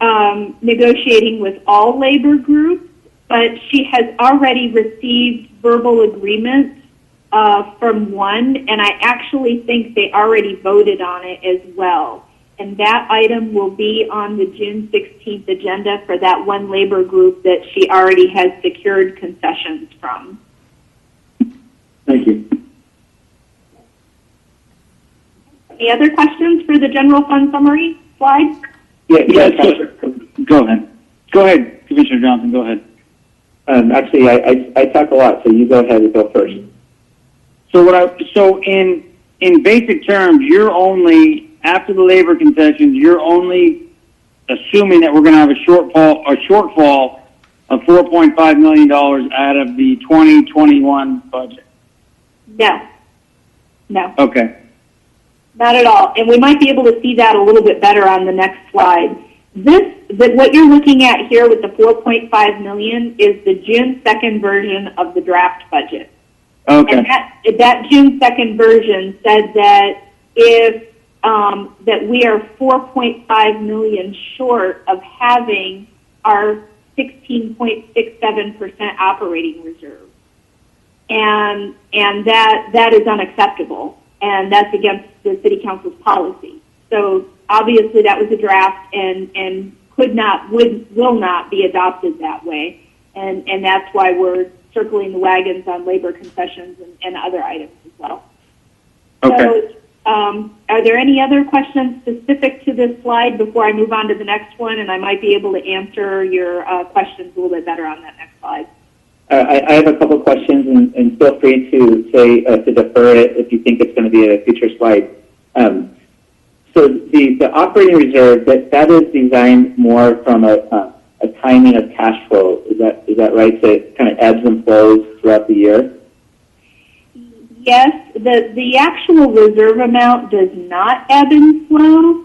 negotiating with all labor groups, but she has already received verbal agreement from one, and I actually think they already voted on it as well. And that item will be on the June 16th agenda for that one labor group that she already has secured concessions from. Thank you. Any other questions for the general fund summary slide? Yeah, go ahead. Go ahead, Commissioner Johnson, go ahead. Actually, I talk a lot, so you go ahead and go first. So in basic terms, you're only, after the labor concessions, you're only assuming that we're going to have a shortfall of $4.5 million out of the 2021 budget. No, Okay. not at all. And we might be able to see that a little bit better on the next slide. What you're looking at here with the 4.5 million is the June 2nd version of the draft budget. Okay. And that June 2nd version said that that we are 4.5 million short of having our 16.67% operating reserve. And that is unacceptable, and that's against the city council's policy. So obviously that was a draft and will not be adopted that way. And that's why we're circling the wagons on labor concessions and other items as well. Okay. So, are there any other questions specific to this slide before I move on to the next one? And I might be able to answer your questions a little bit better on that next slide. I have a couple questions, and feel free to say to defer it if you think it's going to be a future slide. So the operating reserve that is designed more from a timing of cash flow. Is that right? So it kind of ebbs and flows throughout the year. Yes, the actual reserve amount does not ebb and flow.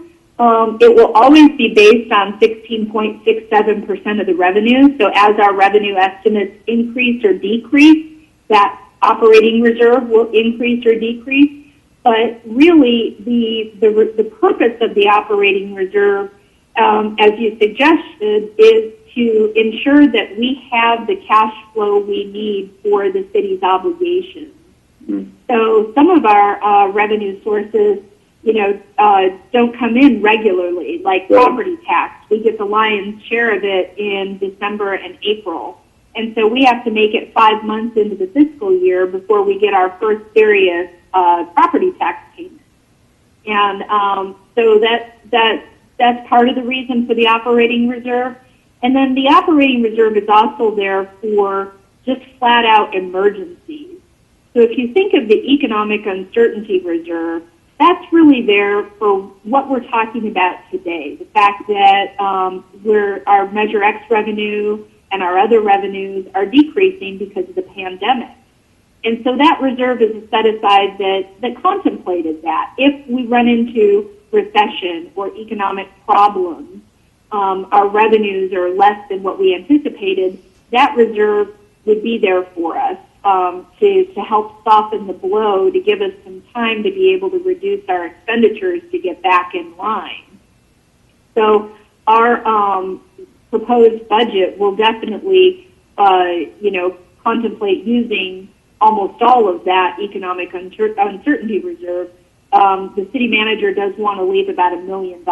It will always be based on 16.67% of the revenue. So as our revenue estimates increase or decrease, that operating reserve will increase or decrease. But really, the purpose of the operating reserve, as you suggested, is to ensure that we have the cash flow we need for the city's obligations. So some of our revenue sources, don't come in regularly, like property tax. We get the lion's share of it in December and April. And so we have to make it 5 months into the fiscal year before we get our first serious property tax payment. And so that's part of the reason for the operating reserve. And then the operating reserve is also there for just flat out emergencies. So if you think of the economic uncertainty reserve, that's really there for what we're talking about today. The fact that our Measure X revenue and our other revenues are decreasing because of the pandemic. And so that reserve is a set aside that contemplated that. If we run into recession or economic problems, our revenues are less than what we anticipated, that reserve would be there for us. To help soften the blow, to give us some time to be able to reduce our expenditures to get back in line. So our proposed budget will definitely, contemplate using almost all of that economic uncertainty reserve. The city manager does want to leave about $1 million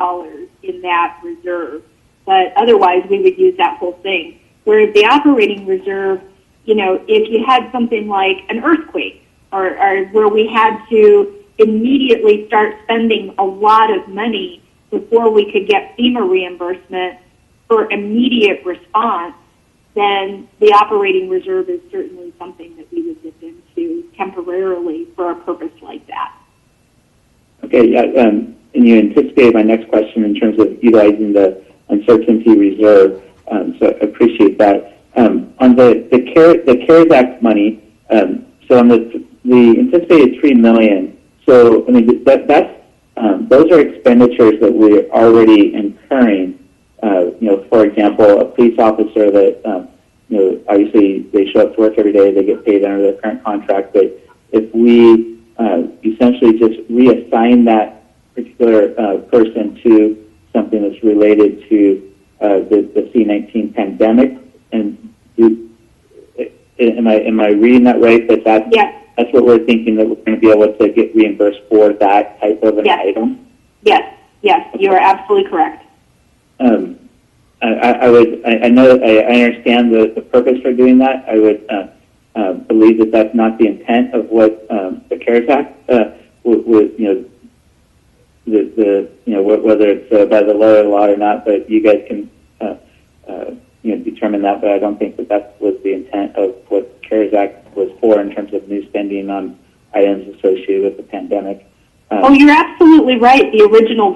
in that reserve, but otherwise we would use that whole thing. Whereas the operating reserve, if you had something like an earthquake or where we had to immediately start spending a lot of money before we could get FEMA reimbursement for immediate response, then the operating reserve is certainly something that we would dip into temporarily for a purpose like that. Okay, yeah, and you anticipated my next question in terms of utilizing the uncertainty reserve, so I appreciate that. On the CARES Act money, so on the anticipated $3 million. So I mean that's those are expenditures that we're already incurring. For example, a police officer that obviously they show up to work every day, they get paid under their current contract. But if we essentially just reassign that particular person to something that's related to the C-19 pandemic. And am I reading that right? That's what we're thinking, that we're going to be able to get reimbursed for that type of an item. Yes, you are absolutely correct. I understand the purpose for doing that. I would believe that that's not the intent of what the CARES Act would whether it's by the law or not, but you guys can determine that, but I don't think that was the intent of what CARES Act was for in terms of new spending on items associated with the pandemic. Oh, you're absolutely right. The original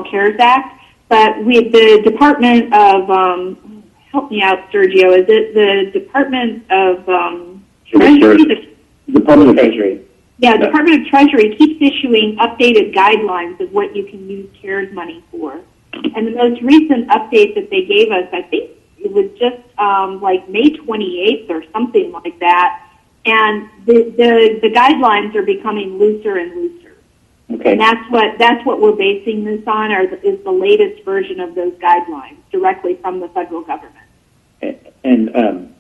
CARES Act, but the Department of help me out, Sergio. Is it the Department of Treasury? Department of Treasury. Yeah, Department of Treasury keeps issuing updated guidelines of what you can use CARES money for. And the most recent update that they gave us, I think it was just like May 28th or something like that. And the guidelines are becoming looser and looser. Okay. And that's what we're basing this on, is the latest version of those guidelines directly from the federal government. And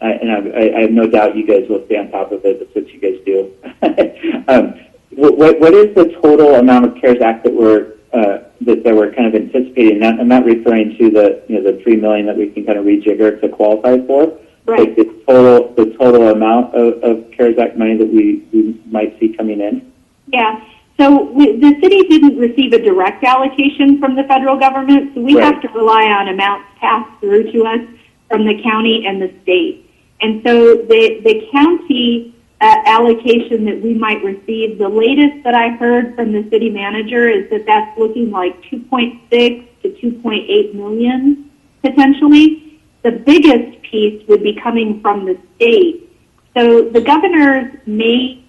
I have no doubt you guys will stay on top of it. That's what you guys do. What is the total amount of CARES Act that we're kind of anticipating? I'm not referring to the the $3 million that we can kind of rejigger to qualify for. Right. But the total amount of CARES Act money that we might see coming in. Yeah. So the city didn't receive a direct allocation from the federal government, so we Right. have to rely on amounts passed through to us from the county and the state. And so the county allocation that we might receive, the latest that I heard from the city manager is that that's looking like 2.6 to 2.8 million potentially. The biggest piece would be coming from the state. So the governor's May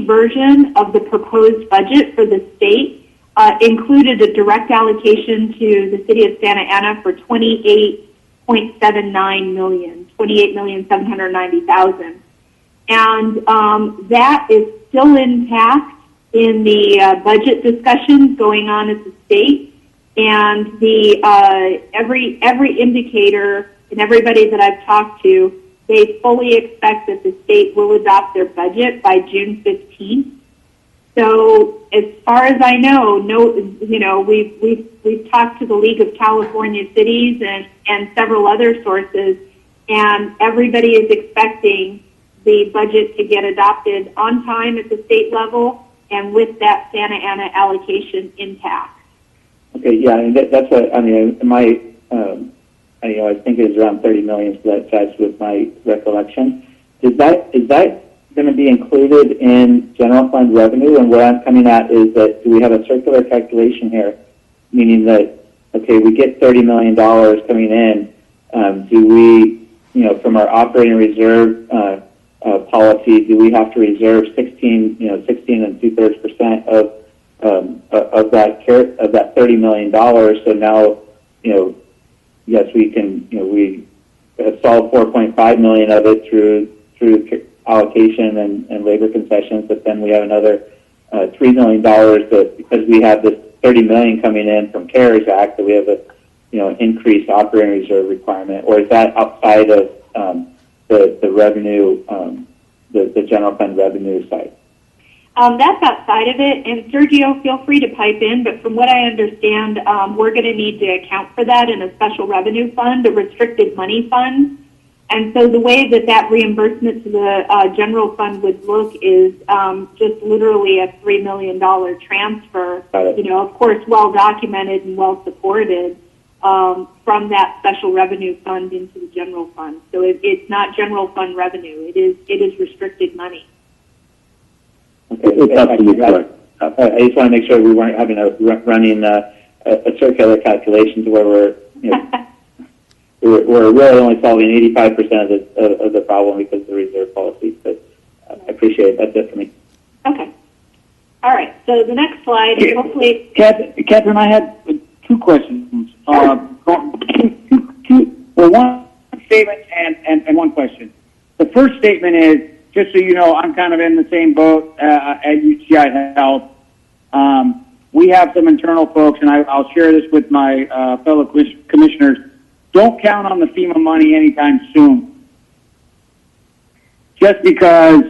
version of the proposed budget for the state included a direct allocation to the city of Santa Ana for $28.79 million, $28,790,000. And that is still intact in the budget discussions going on at the state. And the every indicator and everybody that I've talked to, they fully expect that the state will adopt their budget by June 15th. So as far as I know, we've talked to the League of California Cities and several other sources, and everybody is expecting the budget to get adopted on time at the state level and with that Santa Ana allocation intact. Okay, yeah, and that's what I mean. I think it was around 30 million, so that jives with my recollection. Is that going to be included in general fund revenue? And where I'm coming at is that do we have a circular calculation here, meaning that okay, we get $30 million coming in. Do we, from our operating reserve policy, do we have to reserve 16 and 2/3% of that $30 million? So now, yes, we can. We have solved 4.5 million of it through allocation and labor concessions, but then we have another $3 million that because we have this 30 million coming in from CARES Act, that we have a increased operating reserve requirement, or is that outside of the revenue, the general fund revenue side? That's outside of it, and Sergio, feel free to pipe in, but from what I understand, we're going to need to account for that in a special revenue fund, a restricted money fund. And so the way that reimbursement to the general fund would look is just literally a $3 million transfer, of course, well documented and well supported from that special revenue fund into the general fund. So it's not general fund revenue, it is restricted money. Okay, it's absolutely correct. I just want to make sure we weren't having running a circular calculation to where we're really only solving 85% of the problem because of the reserve policy. But I appreciate it. That's it for me. Okay. All right. So the next slide, hopefully. Catherine, I had two questions. Sure. One statement and one question. The first statement is, just so you know, I'm kind of in the same boat at UCI Health. We have some internal folks, and I'll share this with my fellow commissioners. Don't count on the FEMA money anytime soon. Just because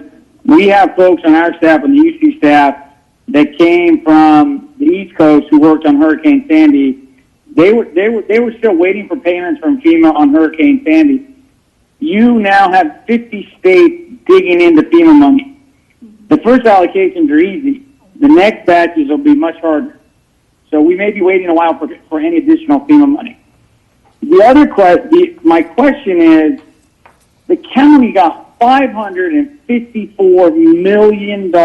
we have folks on our staff, on the UC staff, that came from the East Coast who worked on Hurricane Sandy. They were still waiting for payments from FEMA on Hurricane Sandy. You now have 50 states digging into FEMA money. The first allocations are easy. The next batches will be much harder. So we may be waiting a while for any additional FEMA money. The other my question is, the county got $554 million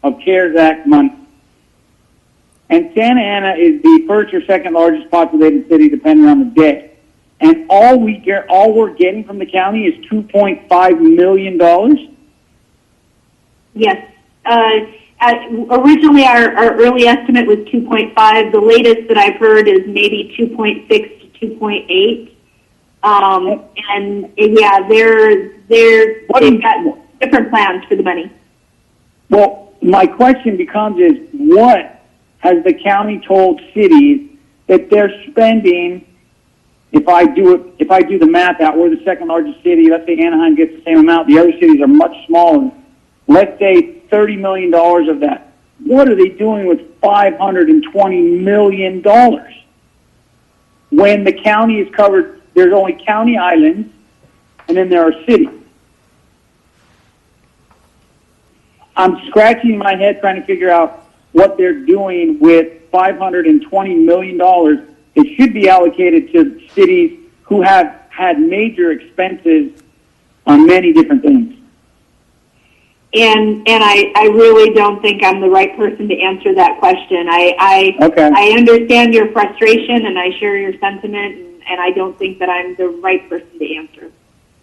of CARES Act money. And Santa Ana is the first or second largest populated city, depending on the day. And all we're getting from the county is $2.5 million. Yes. Originally, our early estimate was 2.5. The latest that I've heard is maybe 2.6 to 2.8. And yeah, they've got different plans for the money. Well, my question becomes is, what has the county told cities that they're spending? If I do the math out, we're the second largest city. Let's say Anaheim gets the same amount. The other cities are much smaller. Let's say $30 million of that. What are they doing with $520 million? When the county is covered, there's only county islands, and then there are cities. I'm scratching my head trying to figure out what they're doing with $520 million. It should be allocated to cities who have had major expenses on many different things. And I really don't think I'm the right person to answer that question. Okay. I understand your frustration and I share your sentiment, and I don't think that I'm the right person to answer.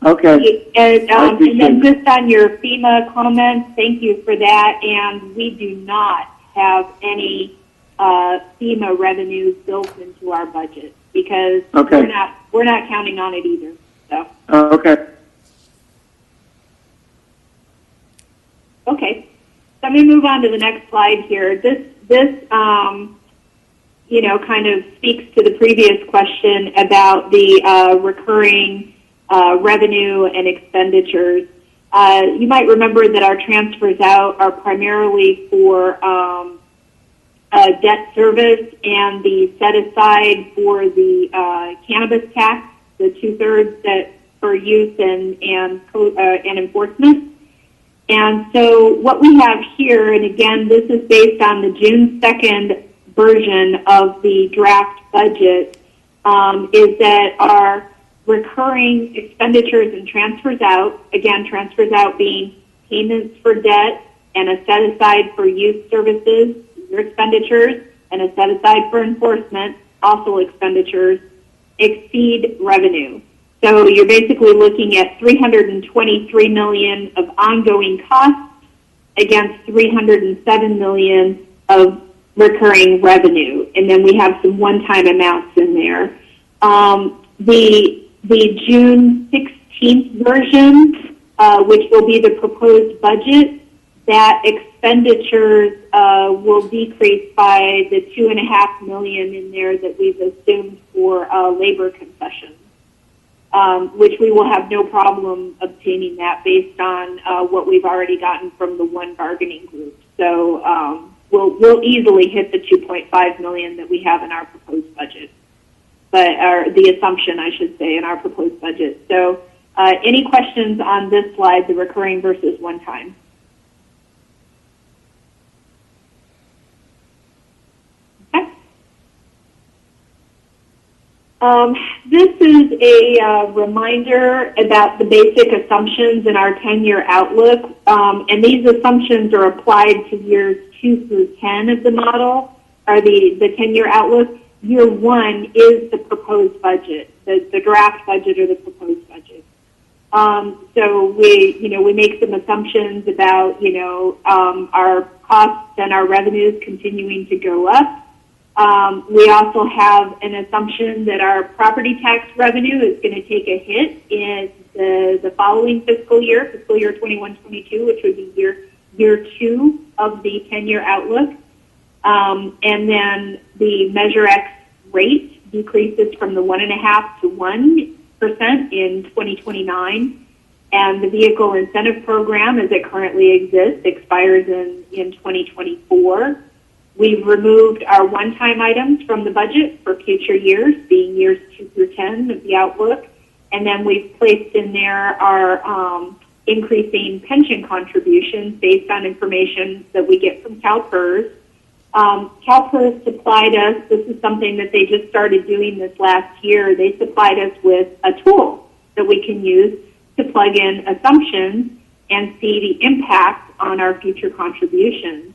Okay. And then just on your FEMA comments, thank you for that. And we do not have any FEMA revenues built into our budget because we're not counting on it either. So. Okay. Okay, so let me move on to the next slide here. This kind of speaks to the previous question about the recurring revenue and expenditures. You might remember that our transfers out are primarily for debt service and the set aside for the cannabis tax, the 2/3 that for use and enforcement. And so what we have here, and again, this is based on the June 2nd version of the draft budget, is that our recurring expenditures and transfers out, again, transfers out being payments for debt and a set aside for youth services, your expenditures, and a set aside for enforcement, also expenditures, exceed revenue. So you're basically looking at $323 million of ongoing costs against $307 million of recurring revenue, and then we have some one-time amounts in there. The June 16th version, which will be the proposed budget, that expenditures will decrease by the $2.5 million in there that we've assumed for labor concessions. Which we will have no problem obtaining that based on what we've already gotten from the one bargaining group. So we'll easily hit the $2.5 million that we have in our proposed budget, or the assumption, I should say, in our proposed budget. So any questions on this slide, the recurring versus one-time? This is a reminder about the basic assumptions in our 10-year outlook, and these assumptions are applied to years 2 through 10 of the model, or the 10-year outlook. Year 1 is the proposed budget, the draft budget or the proposed budget. So we make some assumptions about our costs and our revenues continuing to go up. We also have an assumption that our property tax revenue is going to take a hit in the following fiscal year 21-22, which would be year 2 of the 10-year outlook. And then the Measure X rate decreases from the 1.5% to 1% in 2029. And the vehicle incentive program, as it currently exists, expires in 2024. We've removed our one-time items from the budget for future years, being years 2 through 10 of the outlook. And then we've placed in there our increasing pension contributions based on information that we get from CalPERS. CalPERS supplied us, this is something that they just started doing this last year, they supplied us with a tool that we can use to plug in assumptions and see the impact on our future contributions.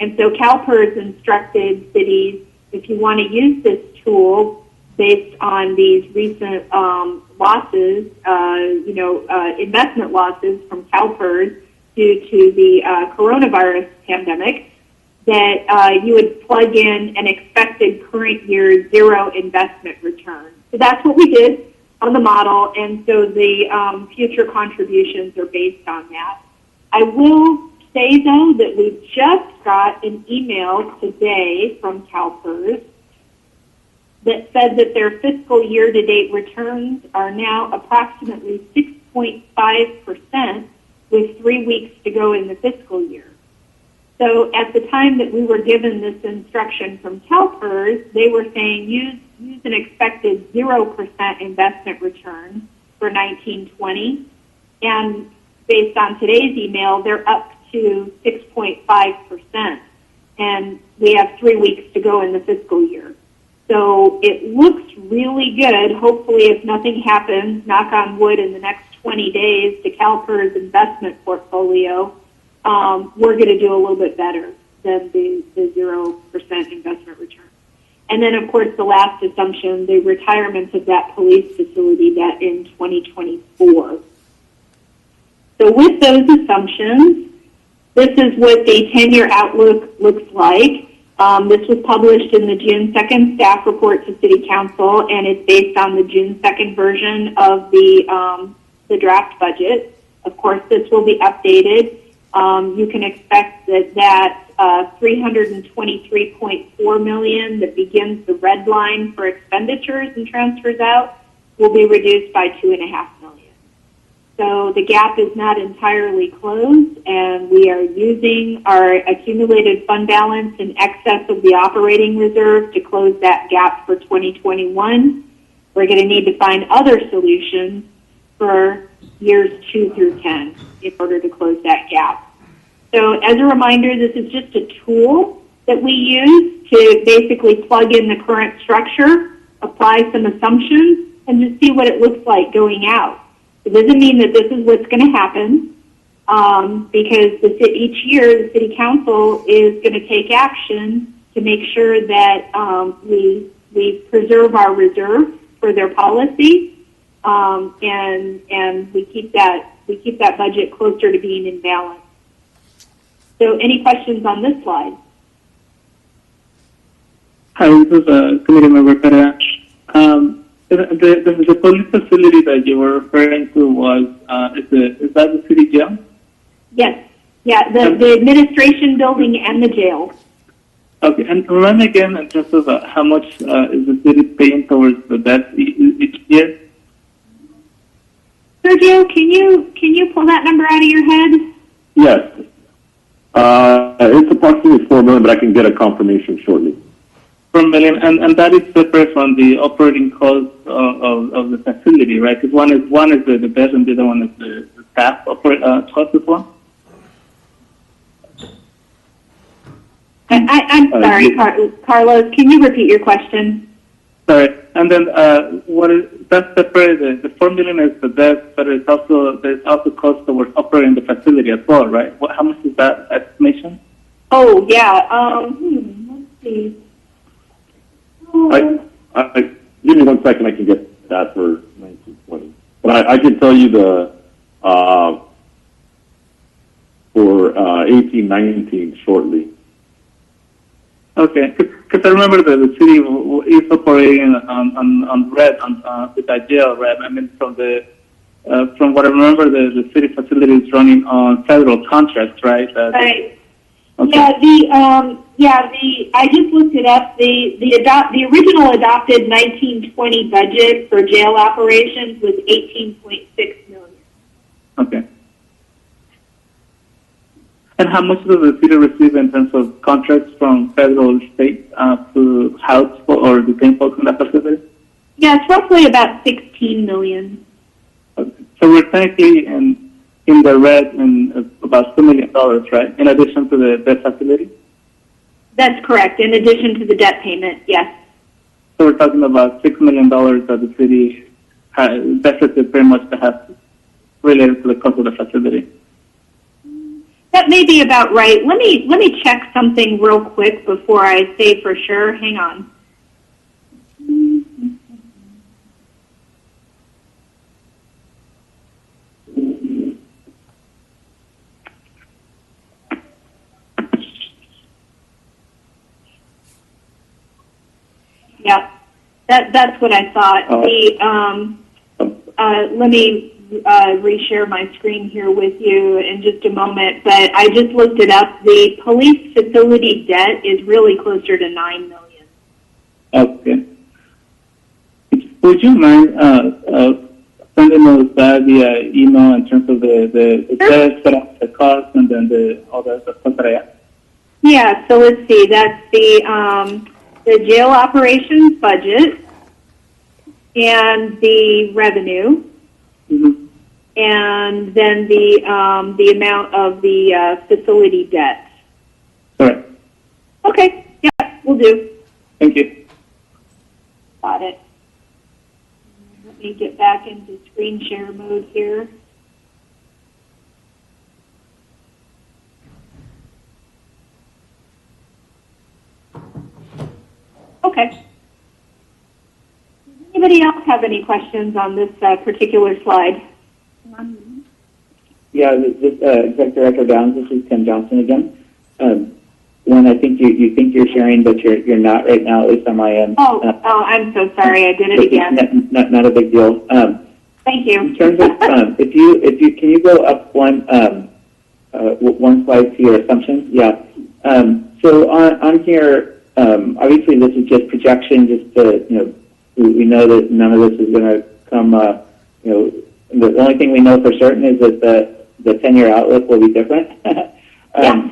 And so CalPERS instructed cities, if you want to use this tool based on these recent losses, investment losses from CalPERS due to the coronavirus pandemic, that you would plug in an expected current year zero investment return. So that's what we did on the model, and so the future contributions are based on that. I will say, though, that we just got an email today from CalPERS that said that their fiscal year-to-date returns are now approximately 6.5% with 3 weeks to go in the fiscal year. So at the time that we were given this instruction from CalPERS, they were saying use an expected 0% investment return for 1920. And based on today's email, they're up to 6.5%. And we have 3 weeks to go in the fiscal year. So it looks really good. Hopefully, if nothing happens, knock on wood, in the next 20 days to CalPERS investment portfolio, we're going to do a little bit better than the 0% investment return. And then, of course, the last assumption, the retirement of that police facility that in 2024. So with those assumptions, this is what the 10-year outlook looks like. This was published in the June 2nd staff report to City Council, and it's based on the June 2nd version of the draft budget. Of course, this will be updated. You can expect that $323.4 million that begins the red line for expenditures and transfers out will be reduced by $2.5 million. So the gap is not entirely closed, and we are using our accumulated fund balance in excess of the operating reserve to close that gap for 2021. We're going to need to find other solutions for years 2 through 10 in order to close that gap. So as a reminder, this is just a tool that we use to basically plug in the current structure, apply some assumptions, and just see what it looks like going out. It doesn't mean that this is what's going to happen, because each year the City Council is going to take action to make sure that we preserve our reserve for their policy, and we keep that budget closer to being in balance. So, any questions on this slide? Hi, this is Committee Member Pereira. The police facility that you were referring to was, is that the city jail? Yes. Yeah, the administration building and the jail. Okay, and remind me again in terms of how much is the city paying towards the debt each year? Sergio, can you pull that number out of your head? Yes. It's approximately $4 million, but I can get a confirmation shortly. $4 million, and that is separate from the operating cost of the facility, right? Because one is the debt, and the other one is the staff cost as well. I'm sorry, Carlos. Can you repeat your question? Sorry. And then that's separate. The $4 million is the debt, but there's also cost towards operating the facility as well, right? How much is that estimation? Oh yeah. Let's see. Give me 1 second. I can get that for 1920. But I can tell you for 1819 shortly. Okay, because I remember that the city is operating on red, with that jail, right? I mean, from what I remember, the city facility is running on federal contracts, right? Right. Okay. Yeah, I just looked it up. The original adopted 1920 budget for jail operations was $18.6 million. Okay. And how much does the city receive in terms of contracts from federal state to house or detain folks in that facility? Yeah, it's roughly about $16 million. Okay. So we're technically in the red in about $2 million, right? In addition to the facility? That's correct. In addition to the debt payment, yes. So we're talking about $6 million that the city deficit pretty much to have related to the cost of the facility. That may be about right. Let me check something real quick before I say for sure. Hang on. Yeah, that's what I thought. Let me reshare my screen here with you in just a moment, but I just looked it up. The police facility debt is really closer to $9 million. Okay. Would you mind sending us that via email in terms of the debt, the cost, and then all the stuff that I asked? Yeah, so let's see. That's the jail operations budget and the revenue. Mm-hmm. And then the amount of the facility debt. All right. Okay, yeah, we'll do. Thank you. Got it. Let me get back into screen share mode here. Okay. Does anybody else have any questions on this particular slide? Yeah, Executive Director Downs, this is Tim Johnson again. One, I think you think you're sharing, but you're not right now, at least on my end. Oh, I'm so sorry. I did it again. Not a big deal. Thank you. In terms of, if you can you go up one slide to your assumptions? Yeah. So on here, obviously this is just projection, just to, we know that none of this is going to come, the only thing we know for certain is that the 10-year outlook will be different. Yeah.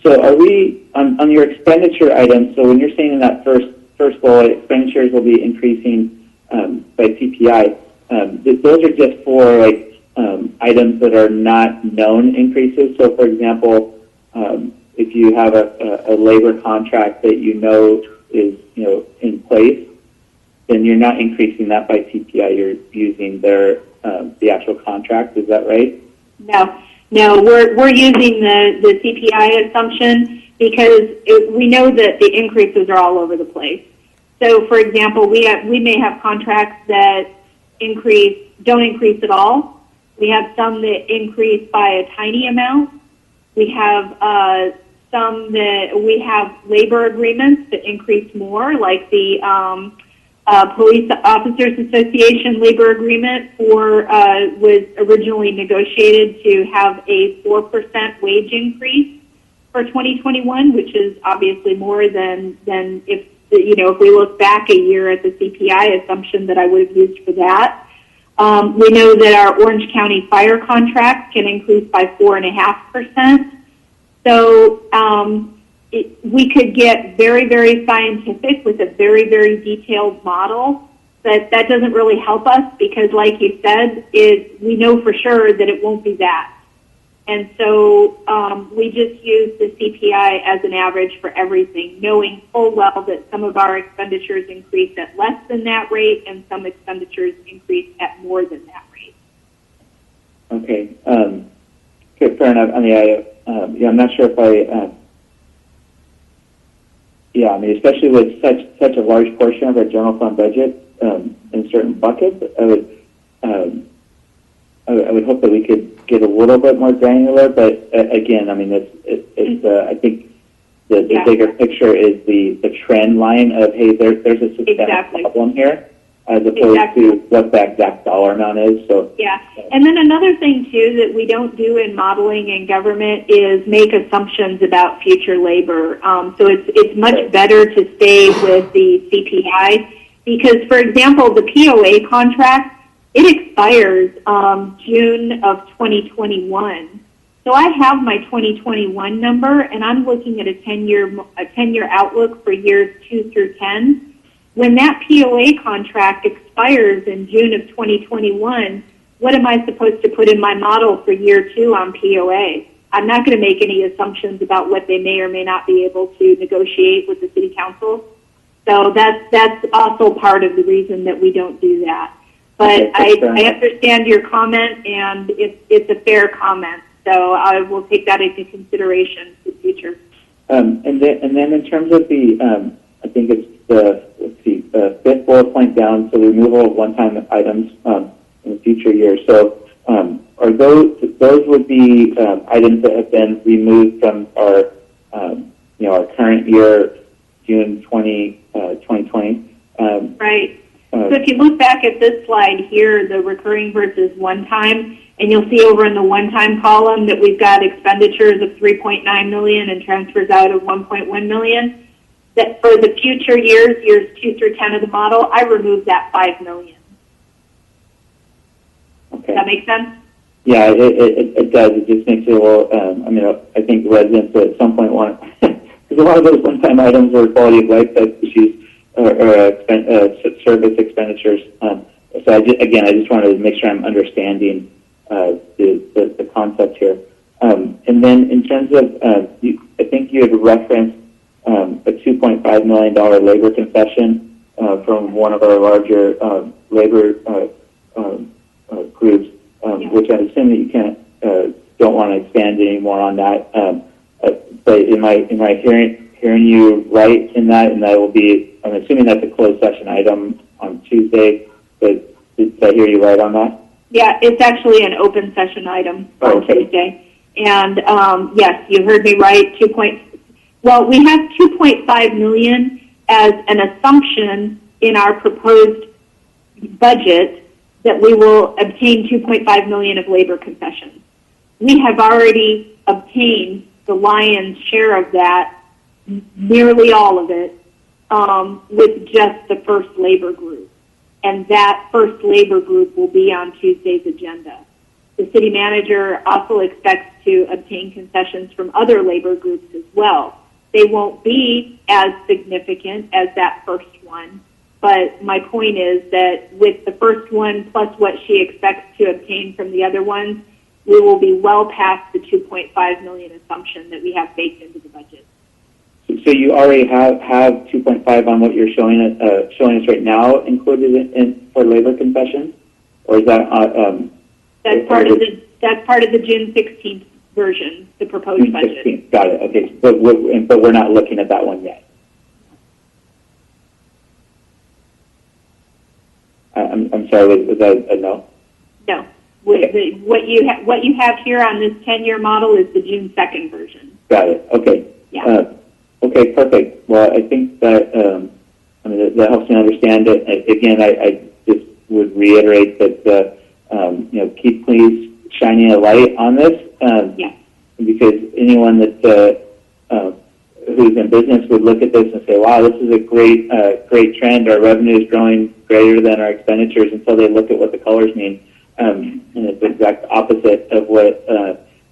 So are we, on your expenditure items, so when you're saying in that first bullet, expenditures will be increasing by CPI, those are just for items that are not known increases. So for example, if you have a labor contract that is in place, then you're not increasing that by CPI. You're using the actual contract. Is that right? No, we're using the CPI assumption because we know that the increases are all over the place. So, for example, we may have contracts that don't increase at all. We have some that increase by a tiny amount. We have some that we have labor agreements that increase more, like the Police Officers Association labor agreement was originally negotiated to have a 4% wage increase for 2021, which is obviously more than if we look back a year at the CPI assumption that I would have used for that. We know that our Orange County fire contract can increase by 4.5%. So we could get very, very scientific with a very, very detailed model, but that doesn't really help us because, like you said, we know for sure that it won't be that. And so we just use the CPI as an average for everything, knowing full well that some of our expenditures increase at less than that rate and some expenditures increase at more than that rate. Okay. Okay, fair enough. I mean, I'm not sure if especially with such a large portion of our general fund budget in certain buckets, I would hope that we could get a little bit more granular. But again, I mean, it's I think the bigger picture is the trend line of, hey, there's a systemic problem here, as opposed to what the exact dollar amount is. So yeah, and then another thing too that we don't do in modeling in government is make assumptions about future labor. So it's much better to stay with the CPI because, for example, the POA contract, it expires June of 2021. So I have my 2021 number, and I'm looking at a 10-year outlook for years 2 through 10. When that POA contract expires in June of 2021, what am I supposed to put in my model for year 2 on POA? I'm not going to make any assumptions about what they may or may not be able to negotiate with the city council. So that's also part of the reason that we don't do that. But I understand your comment, and it's a fair comment. So I will take that into consideration in the future. And then in terms of the, I think it's the fifth bullet point down, so the removal of one-time items in future years. So are those would be items that have been removed from our our current year, June 2020. Right. So if you look back at this slide here, the recurring versus one-time, and you'll see over in the one-time column that we've got expenditures of $3.9 million and transfers out of $1.1 million. That for the future years 2 through 10 of the model, I removed that $5 million. Okay. Does that make sense? Yeah, it does. It just makes it a little, I think residents at some point want, because a lot of those one-time items are quality of life type issues or service expenditures. So I just wanted to make sure I'm understanding the concept here. And then in terms of, I think you had referenced a $2.5 million labor concession from one of our larger labor groups, which I assume that you don't want to expand anymore on that. But am I hearing you right in that? And that will be, I'm assuming that's a closed session item on Tuesday. But did I hear you right on that? Yeah, it's actually an open session item on Tuesday. And yes, you heard me right. We have $2.5 million as an assumption in our proposed budget that we will obtain $2.5 million of labor concessions. We have already obtained the lion's share of that, nearly all of it, with just the first labor group. And that first labor group will be on Tuesday's agenda. The city manager also expects to obtain concessions from other labor groups as well. They won't be as significant as that first one, but my point is that with the first one plus what she expects to obtain from the other ones, we will be well past the $2.5 million assumption that we have baked into the budget. So you already have 2.5 on what you're showing us right now included in for labor concessions, or is that that's part of the June 16th version, the proposed budget. 16th. Got it. Okay, but we're not looking at that one yet. I'm sorry. Was that a no? No. Okay. What you have here on this 10-year model is the June 2nd version. Got it. Okay. Yeah. Okay. Perfect. Well, I think that that helps me understand it. Again, I just would reiterate that keep please shining a light on this. Yeah. Because anyone that who's in business would look at this and say, "Wow, this is a great trend. Our revenue is growing greater than our expenditures," until they look at what the colors mean, and it's the exact opposite of what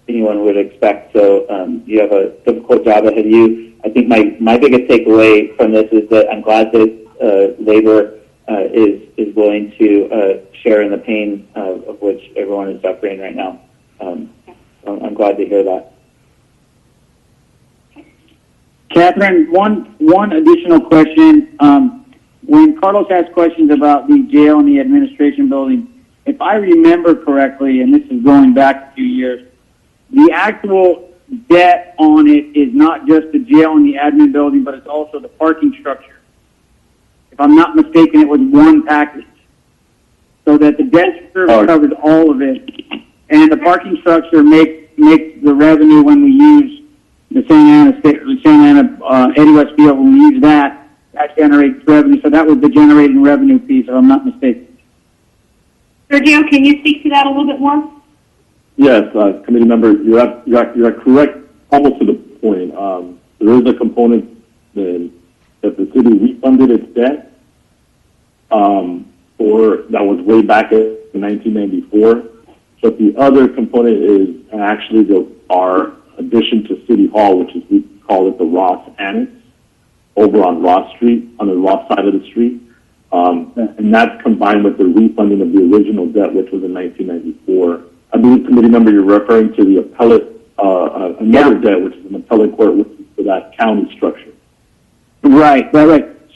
anyone would expect. So you have a difficult job ahead of you. I think my biggest takeaway from this is that I'm glad that labor is willing to share in the pain of which everyone is suffering right now. I'm glad to hear that. Catherine, one additional question. When Carlos asked questions about the jail and the administration building, if I remember correctly, and this is going back a few years, the actual debt on it is not just the jail and the admin building, but it's also the parking structure. If I'm not mistaken, it was one package. So that the debt service covers all of it, and the parking structure makes the revenue when we use the Santa Ana Eddie West Field. When we use that generates revenue. So that was the generating revenue piece, if I'm not mistaken. Sergio, can you speak to that a little bit more? Yes, committee member, you're correct almost to the point. There is a component that the city refunded its debt, that was way back in 1994. But the other component is actually our addition to City Hall, which is, we call it the Ross Annex, over on Ross Street, on the Ross side of the street. And that's combined with the refunding of the original debt, which was in 1994. I believe, committee member, you're referring to the appellate another debt, which is an appellate court, which is for that county structure. Right.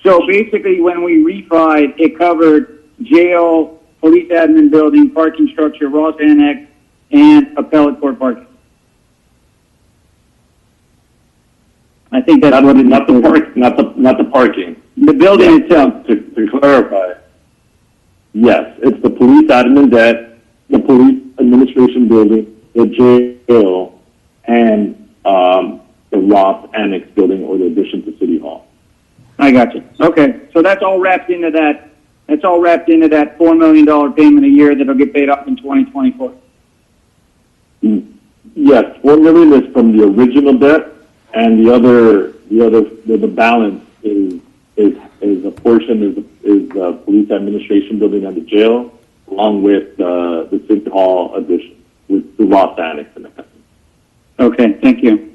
So basically, when we refied, it covered jail, police admin building, parking structure, Ross Annex, and appellate court parking. I think that's what it Not the parking. The building Yes, itself. To clarify, yes, it's the police admin debt, the police administration building, the jail, and the Ross Annex building, or the addition to City Hall. I got you. Okay, so that's all wrapped into that. That's all wrapped into that $4 million payment a year that'll get paid off in 2024. Yes, $4 million is from the original debt, and the balance is a portion is the police administration building and the jail, along with the City Hall addition with the Ross Annex and that. Okay, thank you.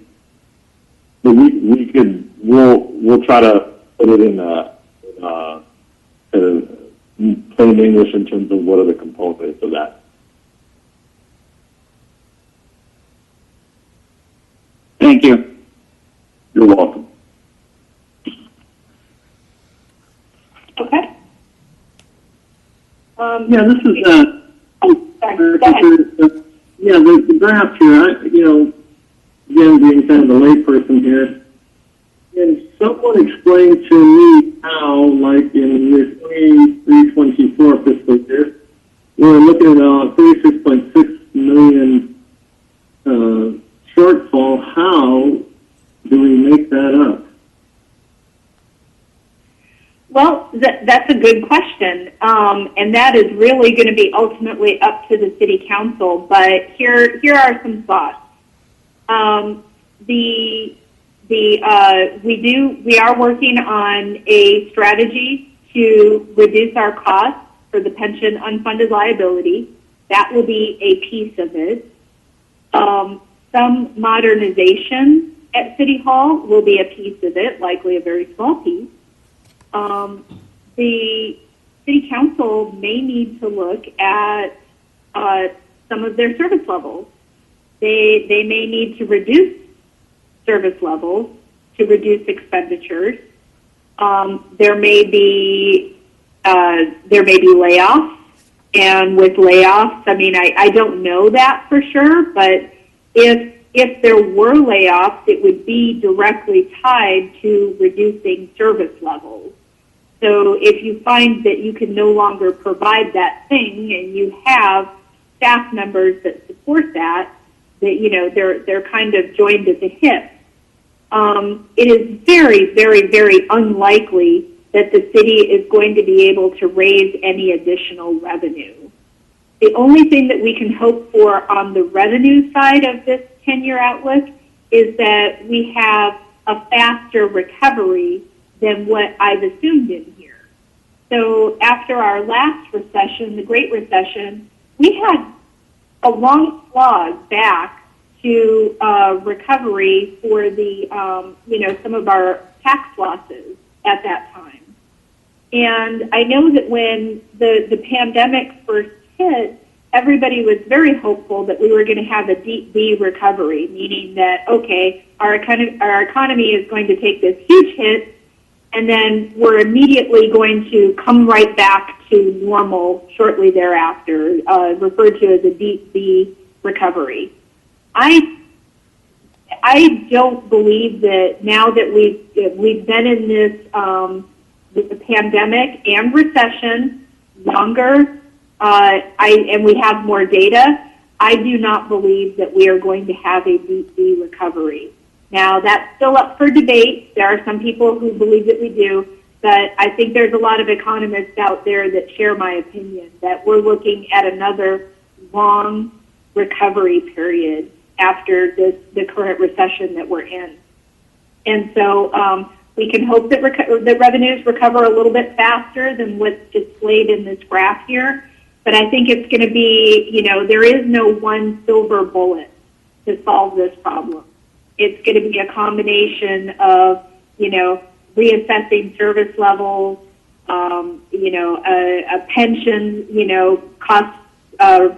But we'll try to put it in plain English in terms of what are the components of that. Thank you. You're welcome. Okay. Yeah, this is, Sorry, go ahead. yeah, the graph here, again, being kind of a layperson here, can someone explain to me how, like in year 23-24 fiscal year, we're looking at a 36.6 million shortfall. How do we make that up? Well, that's a good question, and that is really going to be ultimately up to the city council. But here are some thoughts. We are working on a strategy to reduce our costs for the pension unfunded liability. That will be a piece of it. Some modernization at City Hall will be a piece of it, likely a very small piece. The City Council may need to look at some of their service levels. They may need to reduce service levels to reduce expenditures. There may be layoffs, and with layoffs, I mean, I don't know that for sure, but if there were layoffs, it would be directly tied to reducing service levels. So if you find that you can no longer provide that thing, and you have staff members that support that they're kind of joined at the hip. It is very, very, very unlikely that the city is going to be able to raise any additional revenue. The only thing that we can hope for on the revenue side of this 10-year outlook is that we have a faster recovery than what I've assumed in here. So after our last recession, the Great Recession, we had a long slog back to recovery for the, some of our tax losses at that time. And I know that when the pandemic first hit, everybody was very hopeful that we were going to have a deep V recovery, meaning that, okay, our economy is going to take this huge hit, and then we're immediately going to come right back to normal shortly thereafter, referred to as a deep V recovery. I don't believe that now that we've been in this with the pandemic and recession longer, and we have more data, I do not believe that we are going to have a deep V recovery. Now, that's still up for debate. There are some people who believe that we do, but I think there's a lot of economists out there that share my opinion that we're looking at another long recovery period after the current recession that we're in. And so we can hope that revenues recover a little bit faster than what's displayed in this graph here. But I think it's going to be, there is no one silver bullet to solve this problem. It's going to be a combination of, reassessing service levels, a pension, cost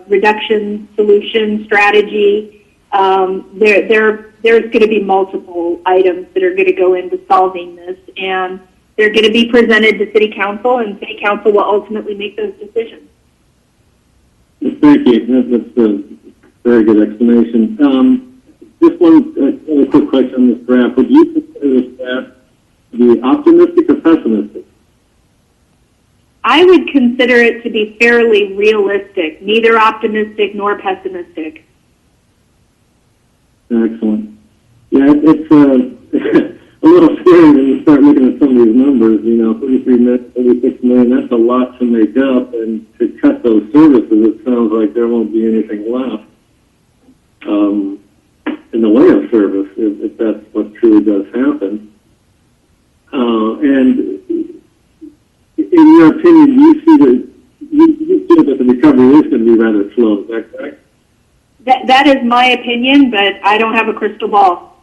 reduction solution strategy, there's going to be multiple items that are going to go into solving this, and they're going to be presented to City Council, and City Council will ultimately make those decisions. Thank you. That's a very good explanation. Just one quick question on this graph. Would you consider this graph to be optimistic or pessimistic? I would consider it to be fairly realistic, neither optimistic nor pessimistic. Excellent. Yeah, it's a little scary when you start looking at some of these numbers. 33 million, 36 million, that's a lot to make up, and to cut those services, it sounds like there won't be anything left in the way of service, if that's what truly does happen. And in your opinion, you feel that the recovery is going to be rather slow, is that correct? That is my opinion, but I don't have a crystal ball.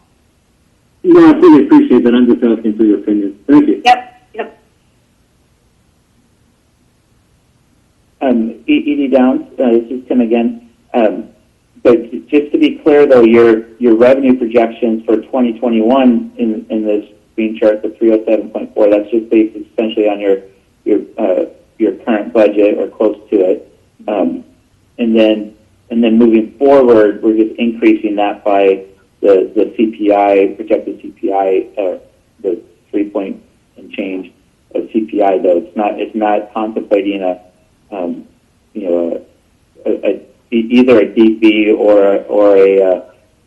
No, I fully appreciate that. I'm just asking for your opinion. Thank you. Yep. Edie Downs, this is Tim again. But just to be clear, though, your revenue projections for 2021 in this green chart, the 307.4, that's just based essentially on your current budget or close to it, and then moving forward, we're just increasing that by the CPI, projected CPI, the 3 point and change of CPI. Though it's not contemplating either a DB or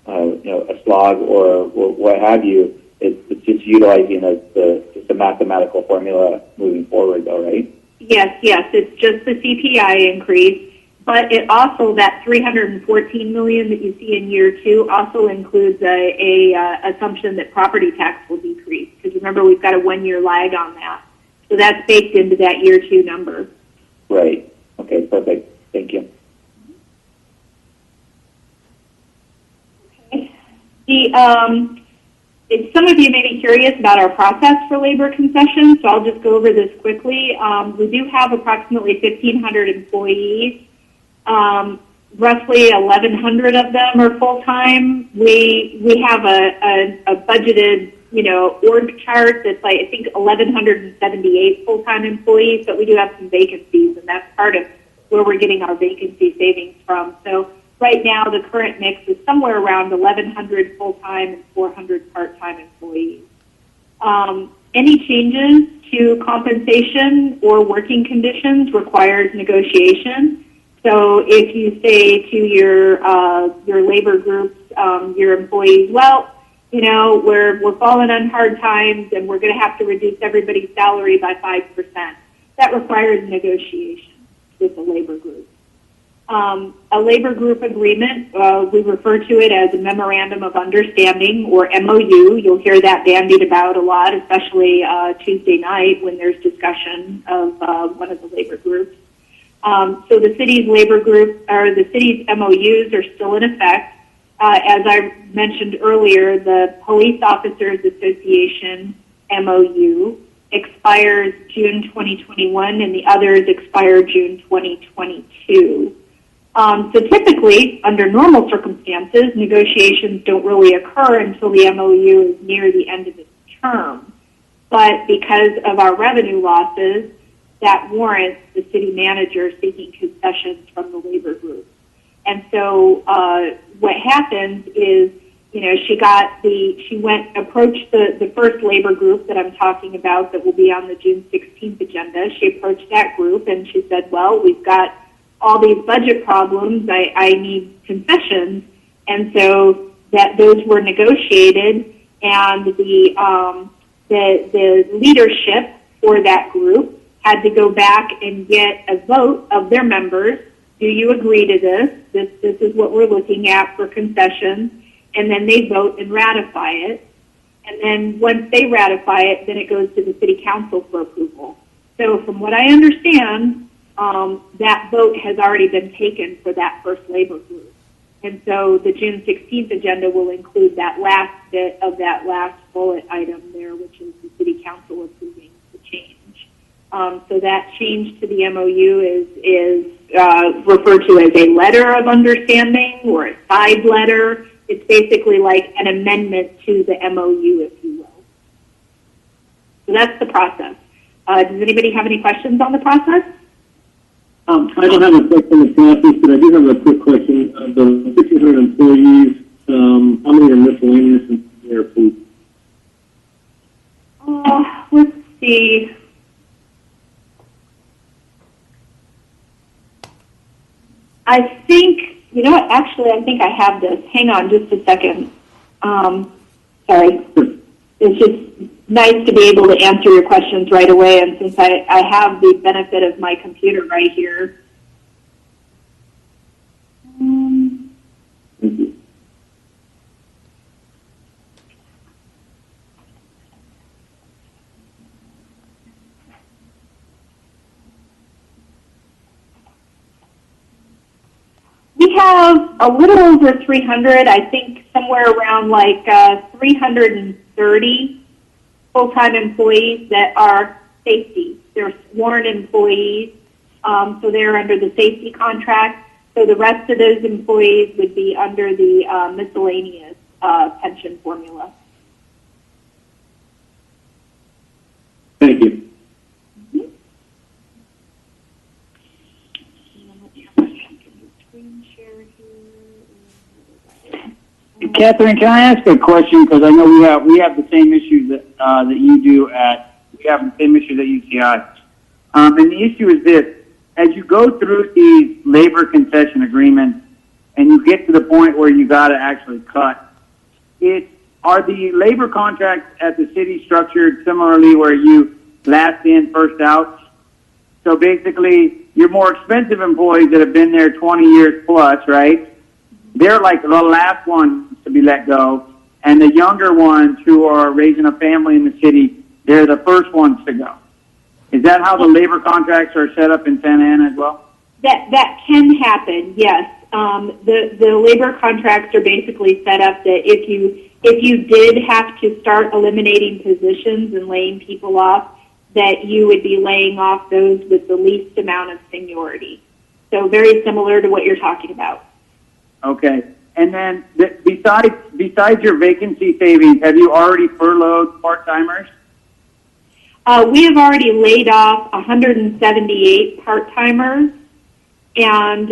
a slog or what have you. It's just utilizing just a mathematical formula moving forward, though, right? Yes, it's just the CPI increase. But it also, that $314 million that you see in year 2 also includes a assumption that property tax will decrease. Because remember, we've got a 1-year lag on that. So that's baked into that year 2 number. Right. Okay, perfect. Thank you. Okay. Some of you may be curious about our process for labor concessions, so I'll just go over this quickly. We do have approximately 1,500 employees. Roughly 1,100 of them are full-time. We have a budgeted, org chart that's I think 1,178 full-time employees, but we do have some vacancies, and that's part of where we're getting our vacancy savings from. So right now, the current mix is somewhere around 1,100 full-time and 400 part-time employees. Any changes to compensation or working conditions requires negotiation. So if you say to your labor groups, your employees, well, we're falling on hard times and we're going to have to reduce everybody's salary by 5%. That requires negotiation with the labor group. A labor group agreement, we refer to it as a memorandum of understanding, or MOU. You'll hear that bandied about a lot, especially Tuesday night when there's discussion of one of the labor groups. So the city's labor group, or the city's MOUs are still in effect. As I mentioned earlier, the Police Officers Association MOU expires June 2021 and the others expire June 2022. So typically, under normal circumstances, negotiations don't really occur until the MOU is near the end of its term. But because of our revenue losses, that warrants the city manager seeking concessions from the labor group. And so what happens is, she approached the first labor group that I'm talking about that will be on the June 16th agenda. She approached that group and she said, well, we've got all these budget problems. I need concessions. And so those were negotiated, and the leadership for that group had to go back and get a vote of their members. Do you agree to this? This is what we're looking at for concessions. And then they vote and ratify it. And then once they ratify it, then it goes to the city council for approval. So from what I understand, that vote has already been taken for that first labor group. And so the June 16th agenda will include that last bit of that last bullet item there, which is the city council approving the change. So that change to the MOU is referred to as a letter of understanding or a side letter. It's basically like an amendment to the MOU, if you will. So that's the process. Does anybody have any questions on the process? I don't have a question on the process, but I do have a quick question. Of the 1,500 employees, how many are miscellaneous and how many are food? Let's see. I think, you know what, actually, I think I have this. Hang on just a second. Sorry. It's just nice to be able to answer your questions right away, and since I have the benefit of my computer right here. Thank you. We have a little over 300, I think somewhere around like 330 full-time employees that are safety. They're sworn employees, so they're under the safety contract. So the rest of those employees would be under the miscellaneous pension formula. Thank you. Catherine, can I ask a question? Because I know we have the same issues that you do we have the same issues at UCI. And the issue is this: as you go through these labor concession agreements, and you get to the point where you got to actually cut, are the labor contracts at the city structured similarly, where you last in, first out? So basically, your more expensive employees that have been there 20 years plus, right? They're like the last ones to be let go, and the younger ones who are raising a family in the city, they're the first ones to go. Is that how the labor contracts are set up in Santa Ana as well? That can happen, yes. The labor contracts are basically set up that if you did have to start eliminating positions and laying people off, that you would be laying off those with the least amount of seniority. So very similar to what you're talking about. Okay. And then besides your vacancy savings, have you already furloughed part-timers? We have already laid off 178 part-timers, and